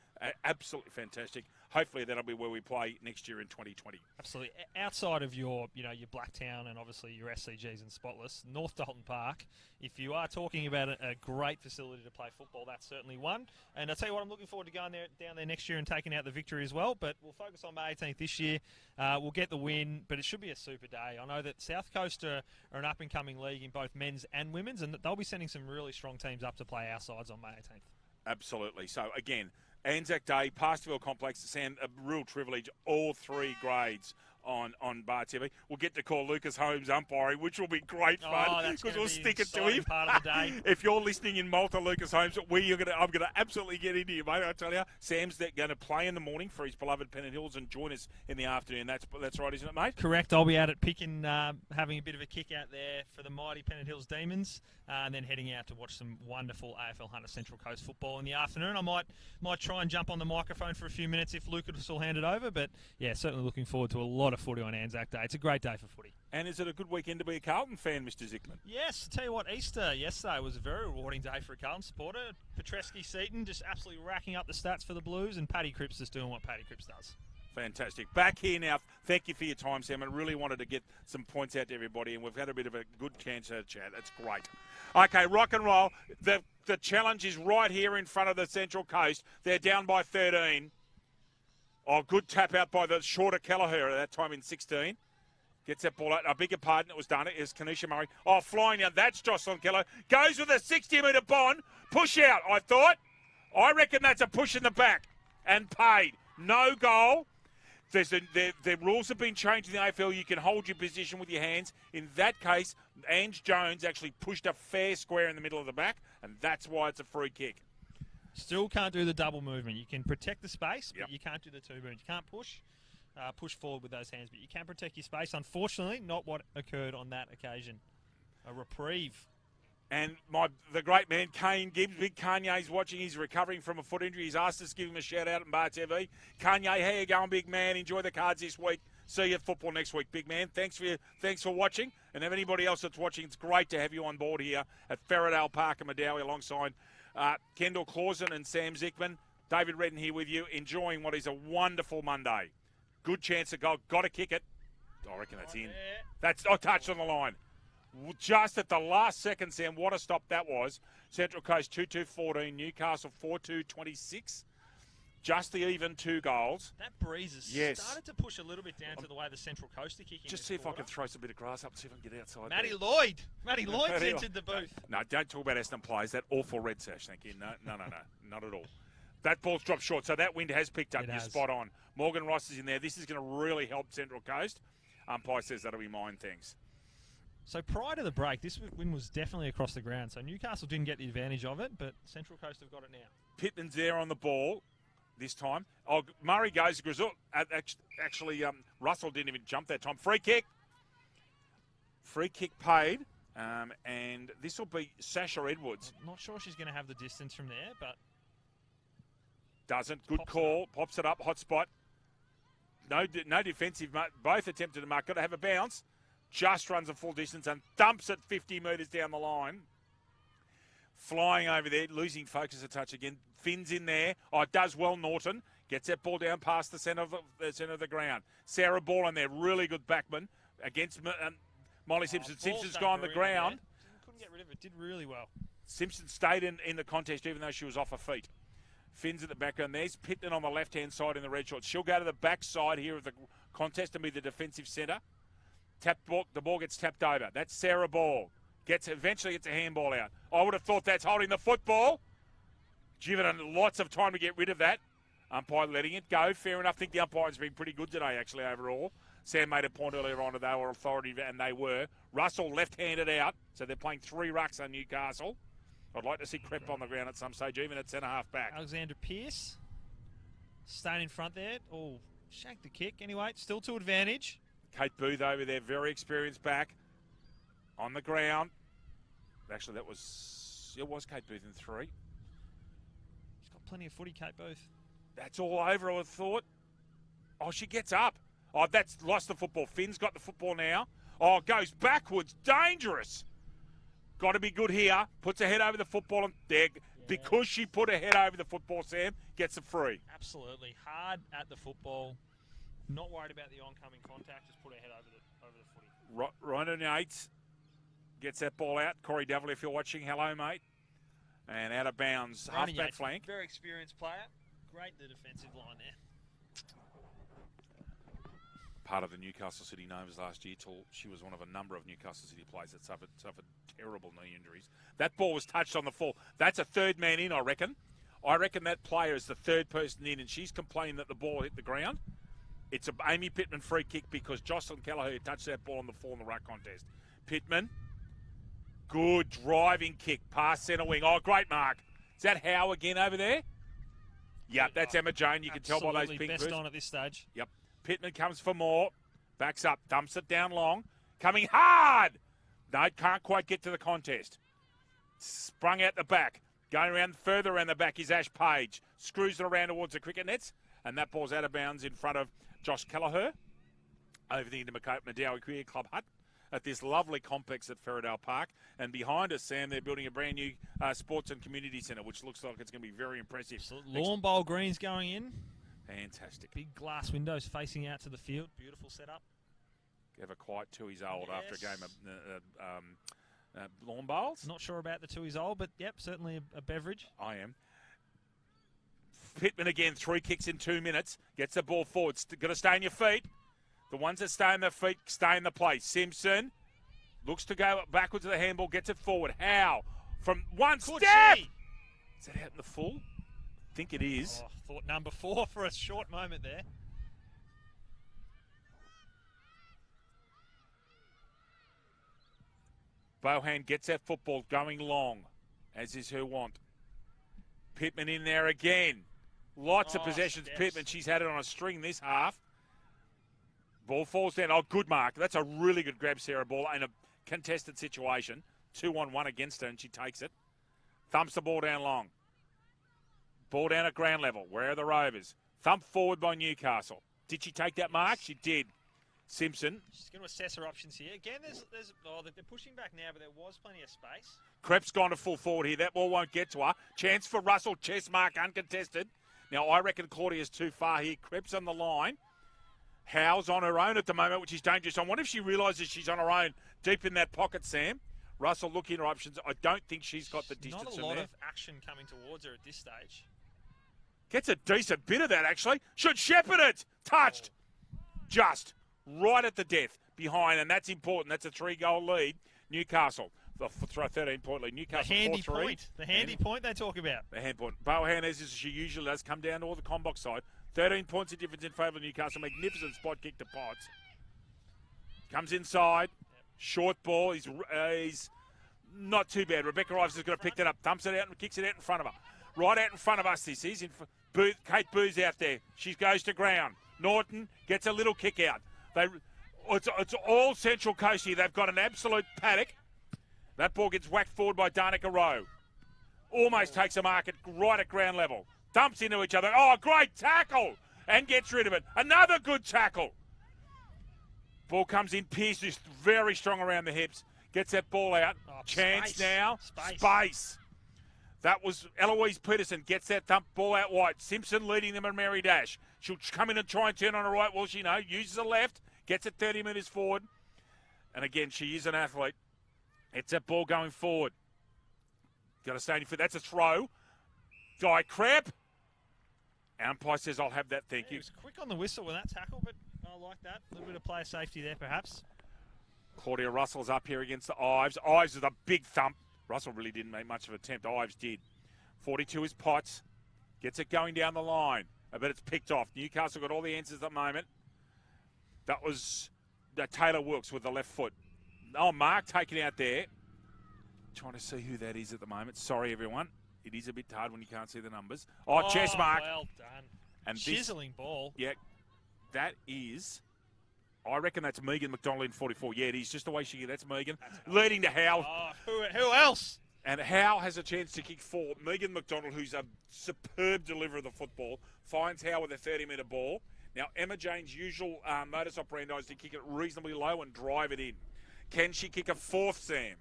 Absolutely fantastic. Hopefully that'll be where we play next year in 2020. Absolutely. Outside of your Blacktown and obviously your SCGs and Spotless, North Dalton Park, if you are talking about a great facility to play football, that's certainly one. And I'll tell you what, I'm looking forward to going down there next year and taking out the victory as well. But we'll focus on May 18th this year. We'll get the win, but it should be a super day. I know that South Coast are an up-and-coming league in both men's and women's, and they'll be sending some really strong teams up to play our sides on May 18th. Absolutely. So, again, Anzac Day, Pasterfield Complex, Sam, a real privilege, all 3 grades on Bar TV. We'll get to call Lucas Holmes umpiring, which will be great fun because we'll stick it to him. Part of the day. If you're listening in Malta, Lucas Holmes, I'm going to absolutely get into you, mate. I tell you, Sam's going to play in the morning for his beloved Pennant Hills and join us in the afternoon. That's right, isn't it, mate? Correct. I'll be out at Pickin, having a bit of a kick out there for the mighty Pennant Hills Demons, and then heading out to watch some wonderful AFL Hunter Central Coast football in the afternoon. I might try and jump on the microphone for a few minutes if Lucas will hand it over, but yeah, certainly looking forward to a lot of footy on Anzac Day. It's a great day for footy. And is it a good weekend to be a Carlton fan, Mr. Zickman? Yes, tell you what, Easter yesterday was a very rewarding day for a Carlton supporter. Petreski-Seaton just absolutely racking up the stats for the Blues, and Paddy Cripps just doing what Paddy Cripps does. Fantastic. Back here now. Thank you for your time, Sam. I really wanted to get some points out to everybody, and we've had a bit of a good chance to chat. That's great. Okay, rock and roll. The challenge is right here in front of the Central Coast. They're down by 13. Oh, good tap out by the shorter Kelleher at that time in 16. Gets that ball out. I beg your pardon, it was done. It is Kanisha Murray. Oh, flying down. That's Jocelyn Keller. Goes with a 60-metre bond. Push out, I thought. I reckon that's a push in the back. And paid. No goal. The rules have been changed in the AFL. You can hold your position with your hands. In that case, Ange Jones actually pushed a fair square in the middle of the back, and that's why it's a free kick. Still can't do the double movement. You can protect the space, but you can't do the 2 movements. You can't push forward with those hands, but you can protect your space. Unfortunately, not what occurred on that occasion. A reprieve. And the great man, Kane Gibbs, Big Kanye's watching. He's recovering from a foot injury. He's asked us to give him a shout-out on Bar TV. Kanye, how you going, big man? Enjoy the cards this week. See you at football next week, big man. Thanks for watching. And if anybody else that's watching, it's great to have you on board here at Ferradale Park and Medowie alongside Kendall Clausen and Sam Zickman. David Redden here with you, enjoying what is a wonderful Monday. Good chance of goal. Got to kick it. I reckon that's in. That's touched on the line. Just at the last second, Sam, what a stop that was. Central Coast 2-2-14, Newcastle 4-2-26. Just the even 2 goals. That breeze has started to push a little bit down to the way the Central Coast are kicking. Just see if I can throw some bit of grass up and see if I can get outside. Matty Lloyd's entered the booth. No, don't talk about Essendon players. That awful red sash, thank you. No, not at all. That ball's dropped short, so that wind has picked up. You're spot on. Morgan Ross is in there. This is going to really help Central Coast. Umpire says that'll be mine, thanks. So prior to the break, this win was definitely across the ground. So Newcastle didn't get the advantage of it, but Central Coast have got it now. Pittman's there on the ball this time. Oh, Murray goes to Grizzle. Actually, Russell didn't even jump that time. Free kick. Free kick paid. And this will be Sasha Edwards. I'm not sure she's going to have the distance from there, but... Doesn't. Good call. Pops it up. Hot spot. No defensive. Both attempted to mark. Got to have a bounce. Just runs a full distance and dumps it 50 metres down the line. Flying over there, losing focus a touch again. Finn's in there. Oh, it does well, Norton. Gets that ball down past the centre of the ground. Sarah Ball in there, really good backman against Molly Simpson. Simpson's gone on the ground. Couldn't get rid of it. Did really well. Simpson stayed in the contest even though she was off her feet. Fins at the background. There's Pittman on the left-hand side in the red shorts. She'll go to the back side here of the contest and be the defensive centre. The ball gets tapped over. That's Sarah Ball. Eventually gets a handball out. I would have thought that's holding the football. Given her lots of time to get rid of that. Umpire letting it go. Fair enough. I think the umpire's been pretty good today, actually, overall. Sam made a point earlier on that they were authoritative, and they were. Russell left-handed out, so they're playing 3 rucks on Newcastle. I'd like to see Crep on the ground at some stage, even at centre-half back. Alexandra Pearce staying in front there. Oh, shanked the kick. Anyway, still to advantage. Kate Booth over there, very experienced back. On the ground. Actually, it was Kate Booth in 3. She's got plenty of footy, Kate Booth. That's all over, I would have thought. Oh, she gets up. Oh, that's lost the football. Finn's got the football now. Oh, goes backwards. Dangerous. Got to be good here. Puts her head over the football. And there, because she put her head over the football, Sam, gets it free. Absolutely. Hard at the football. Not worried about the oncoming contact. Just put her head over the footy. Ryan Yates gets that ball out. Corey Dovely, if you're watching, hello, mate. And out of bounds. Half-back flank. Very experienced player. Great the defensive line there. Part of the Newcastle City Gnomes last year. She was one of a number of Newcastle City players that suffered terrible knee injuries. That ball was touched on the fall. That's a third man in, I reckon. I reckon that player is the third person in, and she's complaining that the ball hit the ground. It's a Amy Pittman free kick because Jocelyn Kelleher touched that ball on the fall in the ruck contest. Pittman, good driving kick past centre wing. Oh, great mark. Is that Howe again over there? Yep, that's Emma Jane. You can tell by those pink boots. Best on at this stage. Yep. Pittman comes for more. Backs up. Dumps it down long. Coming hard. No, can't quite get to the contest. Sprung out the back. Going around further around the back is Ash Page. Screws it around towards the cricket nets. And that ball's out of bounds in front of Josh Kelleher. Over the Medowie Career Club hut at this lovely complex at Ferradale Park. And behind us, Sam, they're building a brand new sports and community centre, which looks like it's going to be very impressive. Lawn bowl greens going in. Fantastic. Big glass windows facing out to the field. Beautiful setup. Have a quiet 2-years-old after a game of lawn bowls. Not sure about the 2-years-old, but yep, certainly a beverage. I am. Pittman again, 3 kicks in 2 minutes. Gets the ball forward. Got to stay on your feet. The ones that stay on their feet stay in the place. Simpson looks to go backwards to the handball, gets it forward. Howe from one step. Is that out in the full? I think it is. Oh, thought number 4 for a short moment there. Bohan gets that football going long, as is her want. Pittman in there again. Lots of possessions. Steps. Pittman, she's had it on a string this half. Ball falls down. Oh, good mark. That's a really good grab, Sarah Ball, in a contested situation. 2-on-1 against her, and she takes it. Thumps the ball down long. Ball down at ground level. Where are the Rovers? Thump forward by Newcastle. Did she take that mark? She did. Simpson. She's going to assess her options here. Again, they're pushing back now, but there was plenty of space. Krep's gone to full forward here. That ball won't get to her. Chance for Russell. Chest mark uncontested. Now, I reckon Claudia's too far here. Krep's on the line. Howe's on her own at the moment, which is dangerous. I wonder if she realises she's on her own deep in that pocket, Sam. Russell looking at her options. I don't think she's got the distance from there. Not a lot of action coming towards her at this stage. Gets a decent bit of that, actually. Should shepherd it. Touched. Just. Right at the death. Behind, and that's important. That's a 3-goal lead. Newcastle. The 13-point lead. Newcastle 4-3. The handy point they talk about. The hand point. Bohan, as she usually does, come down to all the combox side. 13 points of difference in favour of Newcastle. Magnificent spot kick to Potts. Comes inside. Short ball. He's not too bad. Rebecca Ives is going to pick that up. Thumps it out and kicks it out in front of her. Right out in front of us this is. Kate Booth's out there. She goes to ground. Norton gets a little kick out. It's all Central Coast here. They've got an absolute paddock. That ball gets whacked forward by Danica Rowe. Almost takes a mark right at ground level. Dumps into each other. Oh, great tackle! And gets rid of it. Another good tackle. Ball comes in. Pearce is very strong around the hips. Gets that ball out. Chance space. Now. Space. That was Eloise Peterson. Gets that thump ball out wide. Simpson leading them in Mary Dash. She'll come in and try and turn on her right. Well, she uses the left. Gets it 30 metres forward. And again, she is an athlete. It's that ball going forward. Got to stay in foot. That's a throw. Guy Crab. Umpire says, I'll have that, thank He you. was quick on the whistle with that tackle, but I like that. A little bit of player safety there, perhaps. Claudia Russell's up here against the Ives. Ives with a big thump. Russell really didn't make much of an attempt. Ives did. 42 is Potts. Gets it going down the line. But it's picked off. Newcastle got all the answers at the moment. That was Taylor Wilkes with the left foot. Oh, Mark taken out there. Trying to see who that is at the moment. Sorry, everyone. It is a bit hard when you can't see the numbers. Oh, chest mark. Well done. And Chiseling ball. Yeah, that is... I reckon that's Megan McDonald in 44. Yeah, it is. Just the way she gets. That's Megan. Leading to Howe. Oh, who else? And Howe has a chance to kick four. Megan McDonald, who's a superb deliverer of the football, finds Howe with a 30-metre ball. Now, Emma Jane's usual modus operandi is to kick it reasonably low and drive it in. Can she kick a fourth, Sam?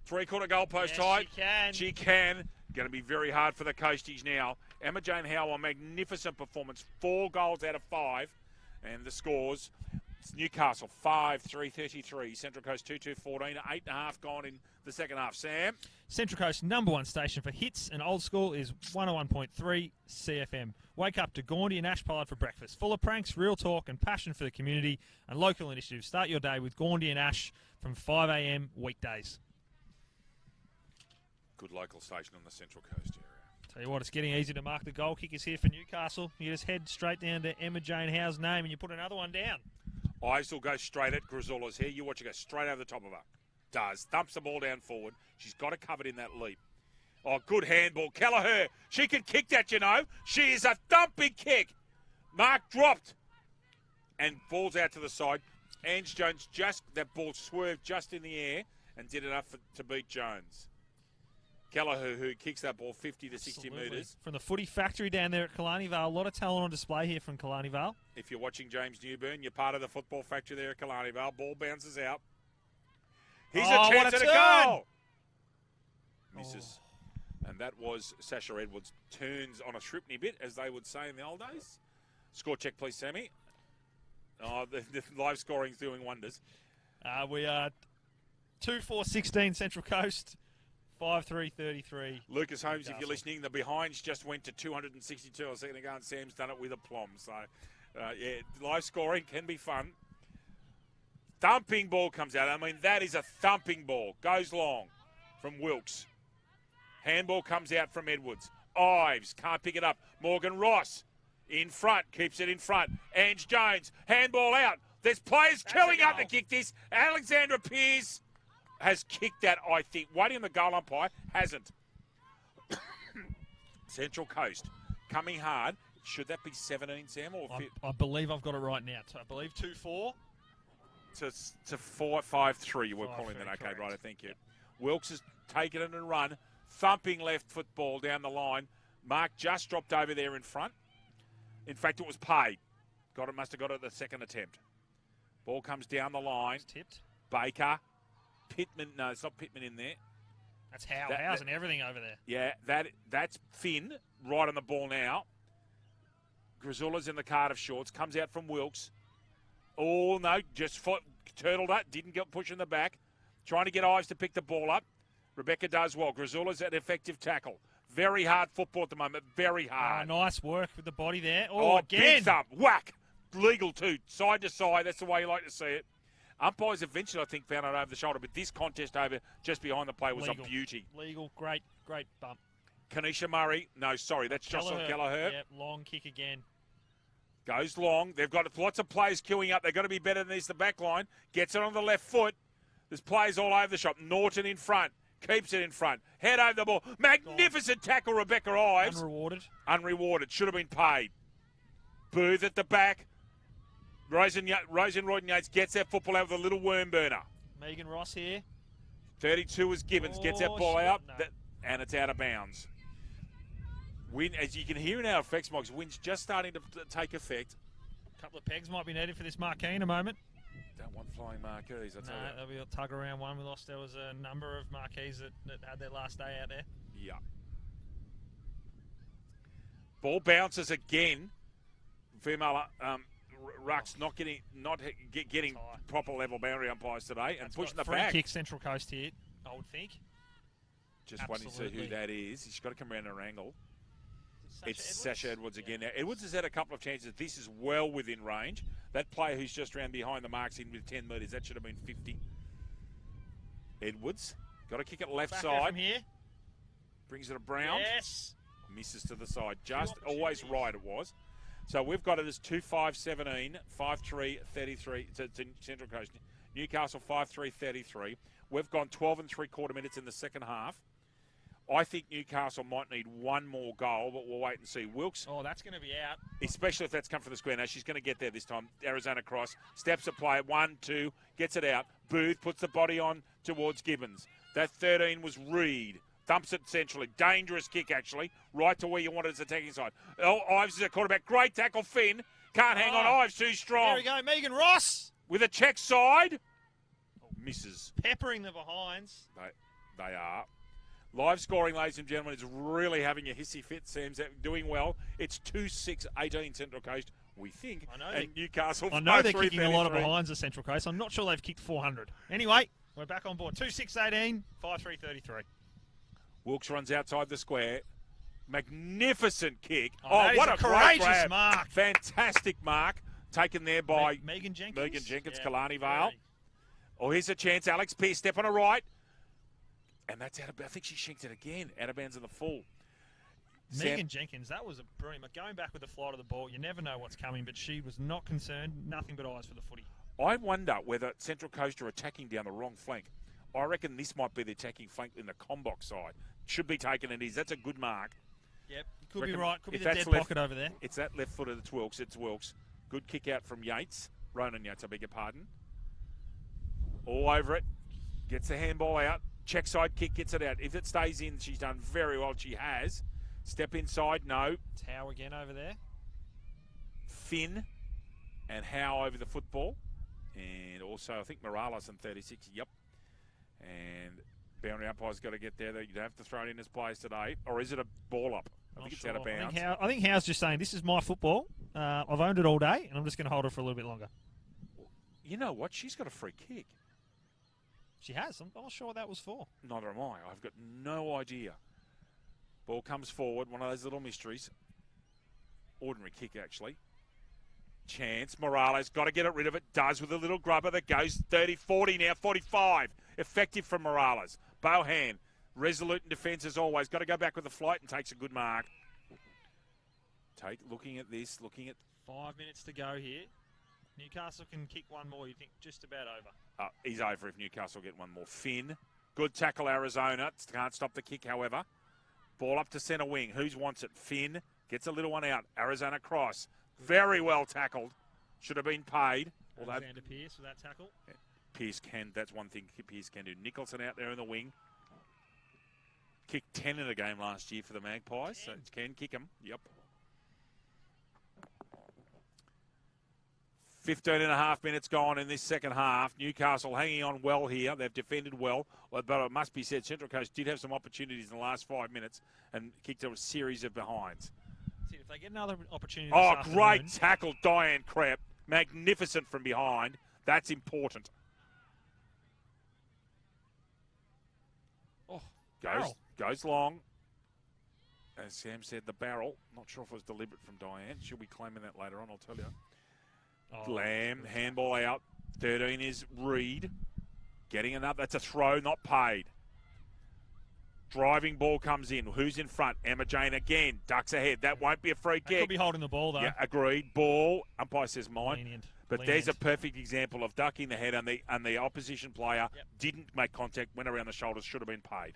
Three-quarter goalpost height. She can. She can. Going to be very hard for the Coasties now. Emma Jane Howe, a magnificent performance. 4 goals out of 5. And the scores, it's Newcastle 5-3-33, Central Coast 2-2-14, 8.5 gone in the second half. Sam? Central Coast #1 station for hits and old school is 101.3 CFM. Wake up to Gaundy and Ash Pollard for breakfast. Full of pranks, real talk and passion for the community and local initiatives. Start your day with Gaundy and Ash from 5 a.m. weekdays. Good local station on the Central Coast area. Tell you what, it's getting easy to mark the goal kickers here for Newcastle. You just head straight down to Emma Jane Howe's name and you put another one down. Eyes will go straight at Grizzola's here. You watch her go straight over the top of her. Does. Thumps the ball down forward. She's got it covered in that leap. Oh, good handball. Kelleher. She can kick that, you know. She is a thumping kick. Mark dropped. And ball's out to the side. Ange Jones that ball swerved just in the air and did enough to beat Jones. Kelleher, who kicks that ball 50 to 60 metres. From the footy factory down there at Killarney Vale. A lot of talent on display here from Killarney Vale. If you're watching James Newburn, you're part of the football factory there at Killarney Vale. Ball bounces out. Here's a chance at a goal. Misses. And that was Sasha Edwards. Turns on a Shripney bit, as they would say in the old days. Score check, please, Sammy. Oh, the live scoring's doing wonders. We are 2-4-16 Central Coast. 5-3-33. Lucas Holmes, if you're listening, the behinds just went to 262 a second ago, and Sam's done it with aplomb. So, yeah, live scoring can be fun. Thumping ball comes out. I mean, that is a thumping ball. Goes long from Wilkes. Handball comes out from Edwards. Ives can't pick it up. Morgan Ross in front, keeps it in front. Ange Jones, handball out. There's players queuing up to kick this. Alexandra Pearce has kicked that, I think. Waiting on the goal umpire, hasn't. Central Coast coming hard. Should that be 17, Sam? Or I believe I've got it right now. I believe 2-4. To 4-5-3, you were calling that. Okay, correct. right, thank you. Wilkes has taken it and run. Thumping left football down the line. Mark just dropped over there in front. In fact, it was paid. Must have got it at the second attempt. Ball comes down the line. It's tipped. Baker. Pittman, no, it's not Pittman in there. That's House and everything over there. Yeah, that's Finn right on the ball now. Grizzola's in the Cardiff shorts, comes out from Wilkes. Oh, no, just turtled up, didn't get push in the back. Trying to get Ives to pick the ball up. Rebecca does well. Grizzola's an effective tackle. Very hard football at the moment, very hard. Nice work with the body there. Oh, again. Big thump, whack. Legal too, side to side, that's the way you like to see it. Umpires eventually, I think, found it over the shoulder, but this contest over just behind the play was Legal. a beauty. Legal, great bump. Kanisha Murray, no, sorry, that's Jocelyn Kelleher. Yep, long kick again. Goes long. They've got lots of players queuing up. They've got to be better than this, the back line. Gets it on the left foot. There's players all over the shop. Norton in front. Keeps it in front. Head over the ball. Magnificent tackle, Rebecca Ives. Unrewarded. Unrewarded. Should have been paid. Booth at the back. Rosen Royden Yates gets that football out with a little worm burner. Megan Ross here. 32 is Gibbons. Gets that ball out. No. And it's out of bounds. Wind, as you can hear in our effects box, wind's just starting to take effect. A couple of pegs might be needed for this marquee in a moment. Don't want flying marquees, I tell you. There'll be a tug around one we lost. There was a number of marquees that had their last day out there. Yeah. Ball bounces again. Female rucks not getting proper level boundary umpires today and pushing the free back. kick Central Coast here, I would think. Just wanting to see who that is. He's got to come around her angle. It's Sasha Edwards again. Now, Edwards has had a couple of chances. This is well within range. That player who's just around behind the marks in with 10 metres, that should have been 50. Edwards, got to kick it left side. From here. Brings it to Brown. Yes. Misses to the side. Just always right it was. So we've got it as 2-5-17, 5-3-33 to Central Coast. Newcastle 5-3-33. We've gone 12 3/4 minutes in the second half. I think Newcastle might need one more goal, but we'll wait and see. Wilkes. Oh, that's going to be out. Especially if that's come from the square. Now, she's going to get there this time. Arizona cross. Steps a play. 1, 2. Gets it out. Booth puts the body on towards Gibbons. That 13 was Reed. Dumps it centrally. Dangerous kick, actually. Right to where you want it as attacking side. Oh, Ives is a quarterback. Great tackle, Finn. Can't hang on. Ives too strong. There we go. Megan Ross. With a check side. Misses. Peppering the behinds. They are. Live scoring, ladies and gentlemen, is really having a hissy fit. Sam's doing well. It's 2-6-18 Central Coast, we think. I know and Newcastle. I know they're kicking a lot of behinds the Central Coast. I'm not sure they've kicked 400. Anyway, we're back on board. 2-6-18, 5-3-33. Wilkes runs outside the square. Magnificent kick. Oh, what a courageous great grab. mark. Fantastic mark. Taken there by Megan Jenkins. Yeah, Kalani Vale. Oh, here's a chance. Alex Pearce, step on the right. And that's out of, I think she shanked it again. Out of bounds in the full. Megan Jenkins, that was a brilliant. Going back with the flight of the ball, you never know what's coming, but she was not concerned. Nothing but eyes for the footy. I wonder whether Central Coast are attacking down the wrong flank. I reckon this might be the attacking flank in the Combox side. Should be taken, and that's a good mark. Yep, could be right. Could be the dead left, pocket over there. It's that left footer that's Wilkes. It's Wilkes. Good kick out from Yates. Ronan Yates, I beg your pardon. All over it. Gets the handball out. Check side kick, gets it out. If it stays in, she's done very well. She has. Step inside, no. It's Howe again over there. Finn and Howe over the football. And also, I think Morales in 36. Yep. And boundary umpire's got to get there. You'd have to throw it in as players today. Or is it a ball up? I think it's out of bounds. I think Howe's just saying, this is my football. I've owned it all day, and I'm just going to hold it for a little bit longer. You know what? She's got a free kick. She has. I'm not sure what that was for. Neither am I. I've got no idea. Ball comes forward. One of those little mysteries. Ordinary kick, actually. Chance. Morales got to get it rid of it. Does with a little grubber that goes 30, 40 now, 45. Effective from Morales. Bohan. Resolute in defence as always. Got to go back with the flight and takes a good mark. Looking at this. Looking at 5 minutes to go here. Newcastle can kick one more, you think, just about over. He's over if Newcastle get one more. Finn. Good tackle, Arizona. Can't stop the kick, however. Ball up to centre wing. Who wants it? Finn gets a little one out. Arizona cross. Very well tackled. Should have been paid. Alexander Pearce with that tackle. Yeah, Pearce can. That's one thing Pearce can do. Nicholson out there in the wing. Kicked 10 in a game last year for the Magpies. 10. So can kick them. Yep. 15 and a half minutes gone in this second half. Newcastle hanging on well here. They've defended well. But it must be said, Central Coast did have some opportunities in the last 5 minutes and kicked a series of behinds. See, if they get another opportunity great tackle, Diane Krepp. Magnificent from behind. That's important. Oh, goes long. As Sam said, the barrel. Not sure if it was deliberate from Diane. She'll be claiming that later on, I'll tell you. Lamb, handball out. 13 is Reed. Getting another. That's a throw, not paid. Driving ball comes in. Who's in front? Emma Jane again. Ducks ahead. That won't be a free kick. Could be holding the ball, though. Yeah, agreed. Ball. Umpire says mine. Lenient. But there's a perfect example of ducking the head, and the opposition player didn't make contact, went around the shoulders, should have been paid.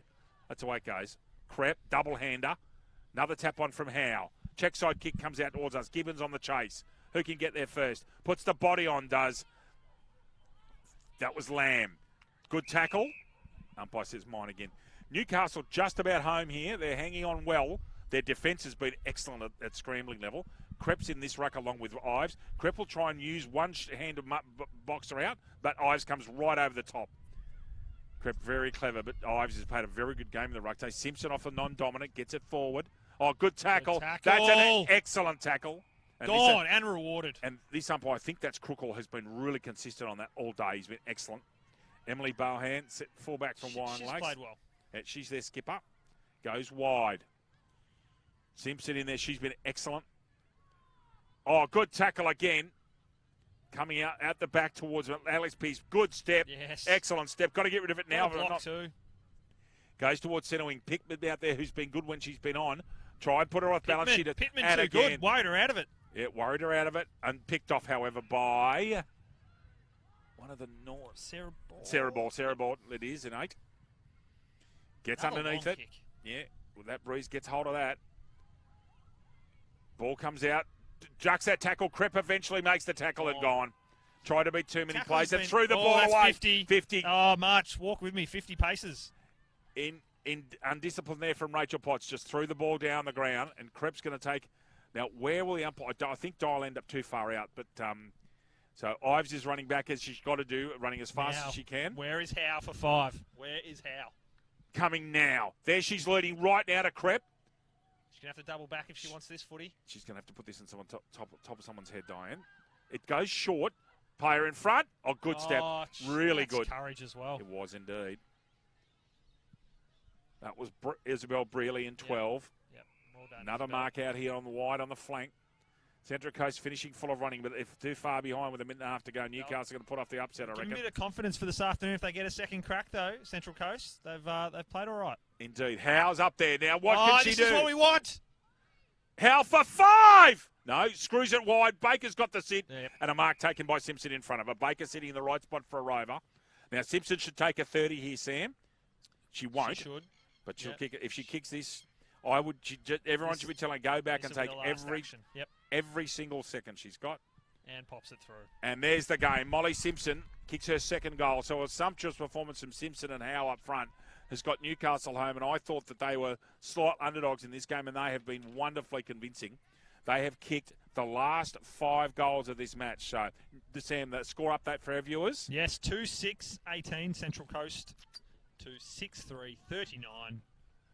That's the way it goes. Krepp, double-hander. Another tap on from Howe. Check side kick comes out towards us. Gibbons on the chase. Who can get there first? Puts the body on, does. That was Lamb. Good tackle. Umpire says mine again. Newcastle just about home here. They're hanging on well. Their defence has been excellent at scrambling level. Krepp's in this ruck along with Ives. Krepp will try and use one hand to box her out, but Ives comes right over the top. Krepp very clever, but Ives has played a very good game in the ruck. Simpson off the non-dominant, gets it forward. Oh, good tackle. That's an excellent tackle. And rewarded. And this umpire, I think that's Crookall, has been really consistent on that all day. He's been excellent. Emily Bohan, fullback from Wyong Lakes. She's played well. She's their skipper. Goes wide. Simpson in there. She's been excellent. Oh, good tackle again. Coming out the back towards Alex Pearce. Good step. Yes. Excellent step. Got to get rid of it now. Block too. Goes towards centre wing. Pittman out there, who's been good when she's been on. Try and put her off balance. Pittman and too again. good. Worried her out of it. Yeah, worried her out of it. And picked off, however, by one of the North. Sarah Ball. It is an 8. Gets Another underneath long it. kick. Yeah, well, that breeze gets hold of that. Ball comes out. Jucks that tackle. Crep eventually makes the tackle and gone. Tried to beat too many plays and threw the ball that's away. 50. Oh, March, walk with me. 50 paces. In undisciplined there from Rachel Potts. Just threw the ball down the ground, and Crep's going to take. Now, where will the umpire? I think Dial end up too far out, but so Ives is running back as she's got to do, running as fast as she can. Where is Howe for 5? Where is Howe? Coming now. There she's leading right now to Crep. She's going to have to double back if she wants this footy. She's going to have to put this in someone top of someone's head, Diane. It goes short. Player in front. Oh, good step. Really good. Courage as well. It was indeed. That was Isabel Brearley in 12. Yep. Well done. Another Isabel. mark out here on the wide on the flank. Central Coast finishing full of running, but if too far behind with a minute and a half to go, Newcastle going to put off the upset, I reckon. Give me a bit of confidence for this afternoon if they get a second crack, though. Central Coast, they've played all right. Indeed. Howe's up there now. What can she do? This is what we want. Howe for 5! No, screws it wide. Baker's got the sit, Yep. and a mark taken by Simpson in front of her. Baker sitting in the right spot for a rover. Now, Simpson should take a 30 here, Sam. She won't. She should. But she'll kick it. If she kicks this, everyone should be telling her, go back and take every single second she's got. And pops it through. And there's the game. Molly Simpson kicks her second goal. So a sumptuous performance from Simpson and Howe up front has got Newcastle home. And I thought that they were slight underdogs in this game, and they have been wonderfully convincing. They have kicked the last 5 goals of this match. So, Sam, the score up that for our viewers? Yes, 2-6-18 Central Coast to 6-3-39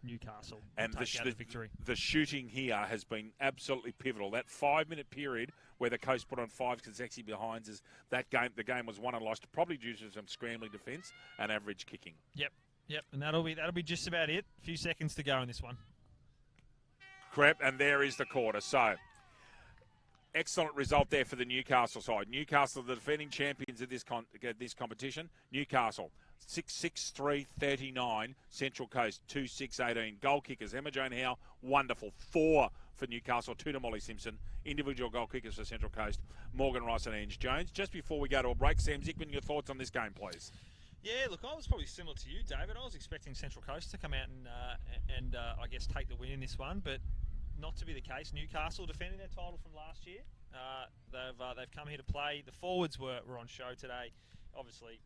Newcastle. And the victory. The shooting here has been absolutely pivotal. That 5-minute period where the Coast put on 5 consecutive behinds, is that game. The game was won and lost, probably due to some scrambling defence and average kicking. Yep, and that'll be just about it. A few seconds to go in this one. Crep, and there is the quarter. So, excellent result there for the Newcastle side. Newcastle, the defending champions of this competition. Newcastle, 6-6-3-39. Central Coast, 2-6-18. Goal kickers, Emma Jane Howe, wonderful. 4 for Newcastle, 2 to Molly Simpson. Individual goal kickers for Central Coast, Morgan Rice and Ange Jones. Just before we go to a break, Sam Zickman, your thoughts on this game, please? Yeah, look, I was probably similar to you, David. I was expecting Central Coast to come out and I guess take the win in this one, but not to be the case. Newcastle defending their title from last year. They've come here to play. The forwards were on show today. Obviously,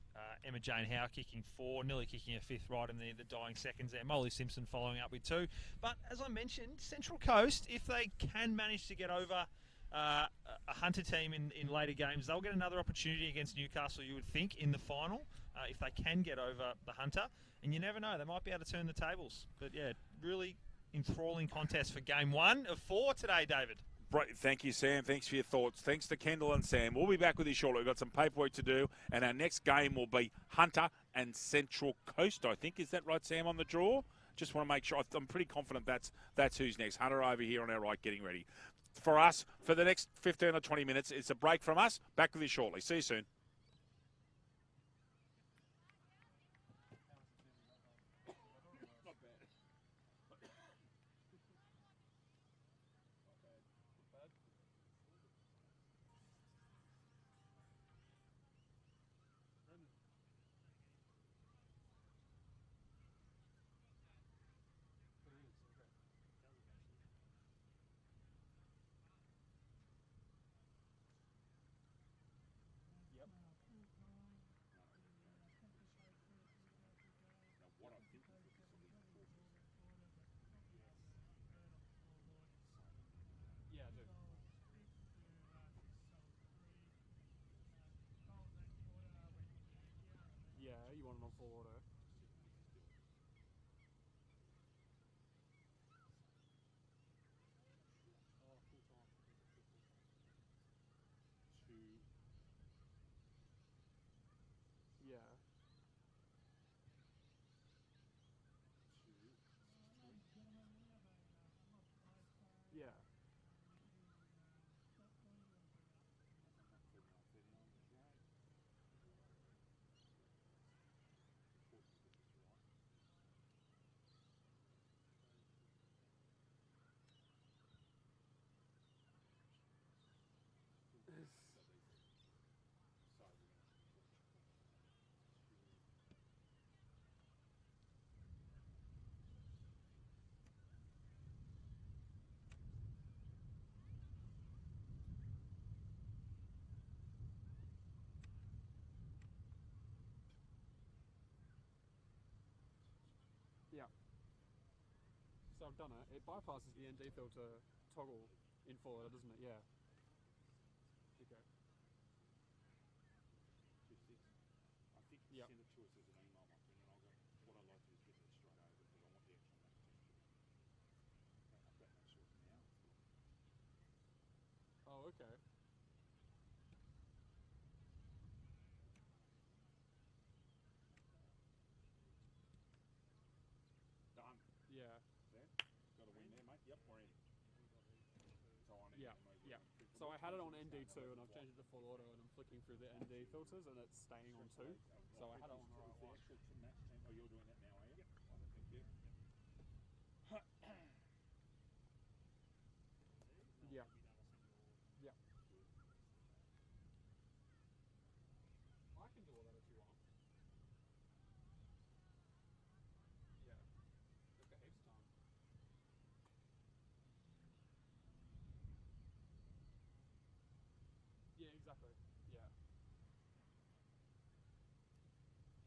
Emma Jane Howe kicking 4, nearly kicking a 5th right in the dying seconds there. Molly Simpson following up with 2. But as I mentioned, Central Coast, if they can manage to get over a Hunter team in later games, they'll get another opportunity against Newcastle, you would think, in the final. If they can get over the Hunter. And you never know, they might be able to turn the tables. But yeah, really enthralling contest for game 1 of 4 today, David. Thank you, Sam. Thanks for your thoughts. Thanks to Kendall and Sam. We'll be back with you shortly. We've got some paperwork to do, and our next game will be Hunter and Central Coast, I think. Is that right, Sam, on the draw? Just want to make sure. I'm pretty confident that's who's next. Hunter over here on our right getting ready. For us, for the next 15 or 20 minutes, it's a break from us. Back with you shortly. See you soon. Yeah, I do. Yeah, you want them on full auto. Oh, full time. Yeah. I've done it. It bypasses the ND filter toggle in Forward, doesn't it? Yeah. Okay. 26. I think Yep. send it to us as an email, my friend, and I'll go. What I'd like to do is get that straight over because I want the actual match test. I've got that sorted now. Oh, okay. Done. Yeah. There. Got a win there, mate. Yep, we're in. So I need Yeah. to move Yeah. it on. So I had it on ND2 and I've changed it to full auto and I'm flicking through the ND filters and it's staying on 2. So I had it on the right the one. actual match team. Oh, you're doing that now, are you? Yep. Oh, thank you. Yeah. Yeah. I can do all that if you want. Yeah. We've got heaps of time. Yeah, exactly. Yeah.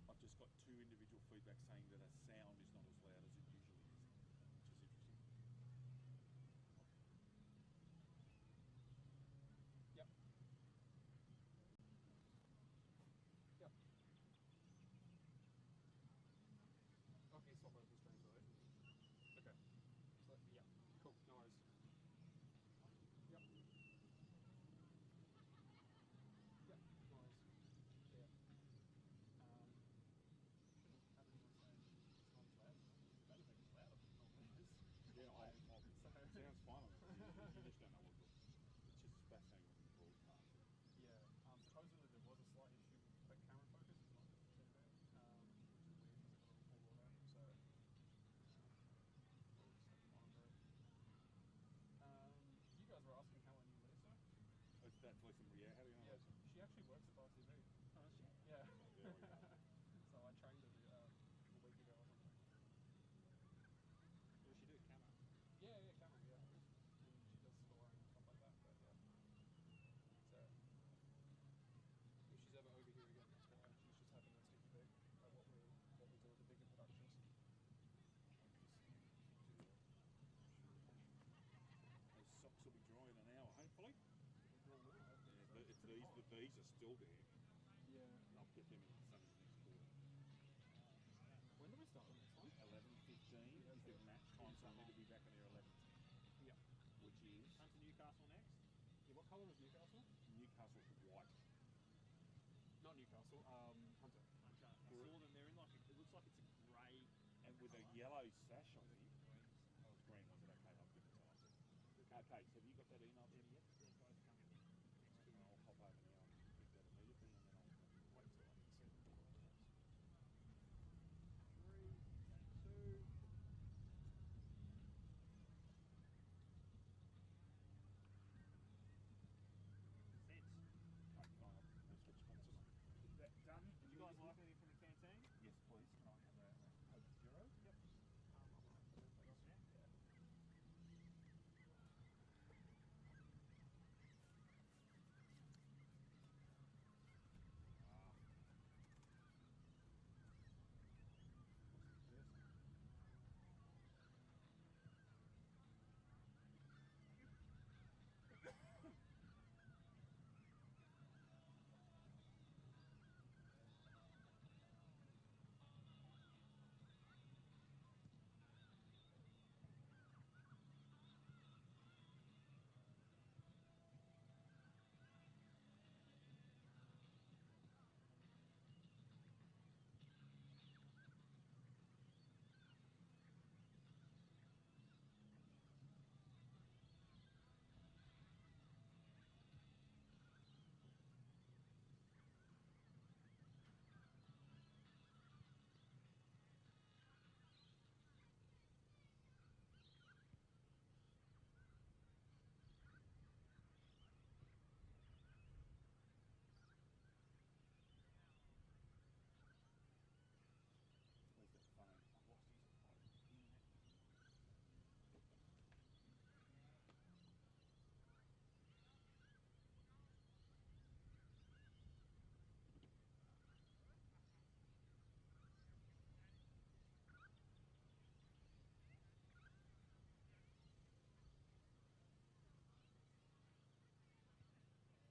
I've just got 2 individual feedback saying that a sound is not as loud as it usually is, which is interesting. Yep. Yep. Okay, swap over the stream, really. Okay. So, yeah. Cool. No worries. Yep. Yep. No worries. Yeah. Shouldn't have anyone saying it's not as loud as normal. If anything, it's louder than normal is. Yeah, sounds fine on it. You just don't know what the. It's just fascinating when you broadcast it. Yeah. Supposedly there was a slight issue with quick camera focus. It's not just the TV, which is weird because I got it on full auto. So we'll just have to monitor it. You guys were asking how I knew Lisa. That's Lisa Maria. How do you know Yeah, Lisa? she actually works at 5TV. Oh, is she? Yeah. Oh, there we go. So I trained her a week ago or something. What does she do? Camera. Yeah, camera, yeah. And she does scoring and stuff like that, but yeah. So, if she's ever over here again, that's why. She's just having a sneaky peek at what we do with the bigger productions. Those socks will be dry in an hour, hopefully. Well, no, I think Yeah, so. but it's these are still there. Yeah. And I'll get them in the sun in the next quarter. When do we start the next one? 11:15 is the match time, so I need to be back in here 11:10. Yeah. Which is Hunter Newcastle next. Yeah, what colour is Newcastle? Newcastle's white. Not Newcastle, Hunter. Hunter. I saw them. They're in like it looks like it's a grey And with a yellow sash, I think. green. Oh, it's green, was it? Okay, I'll give it to us. Okay, so have you got that email to me yet?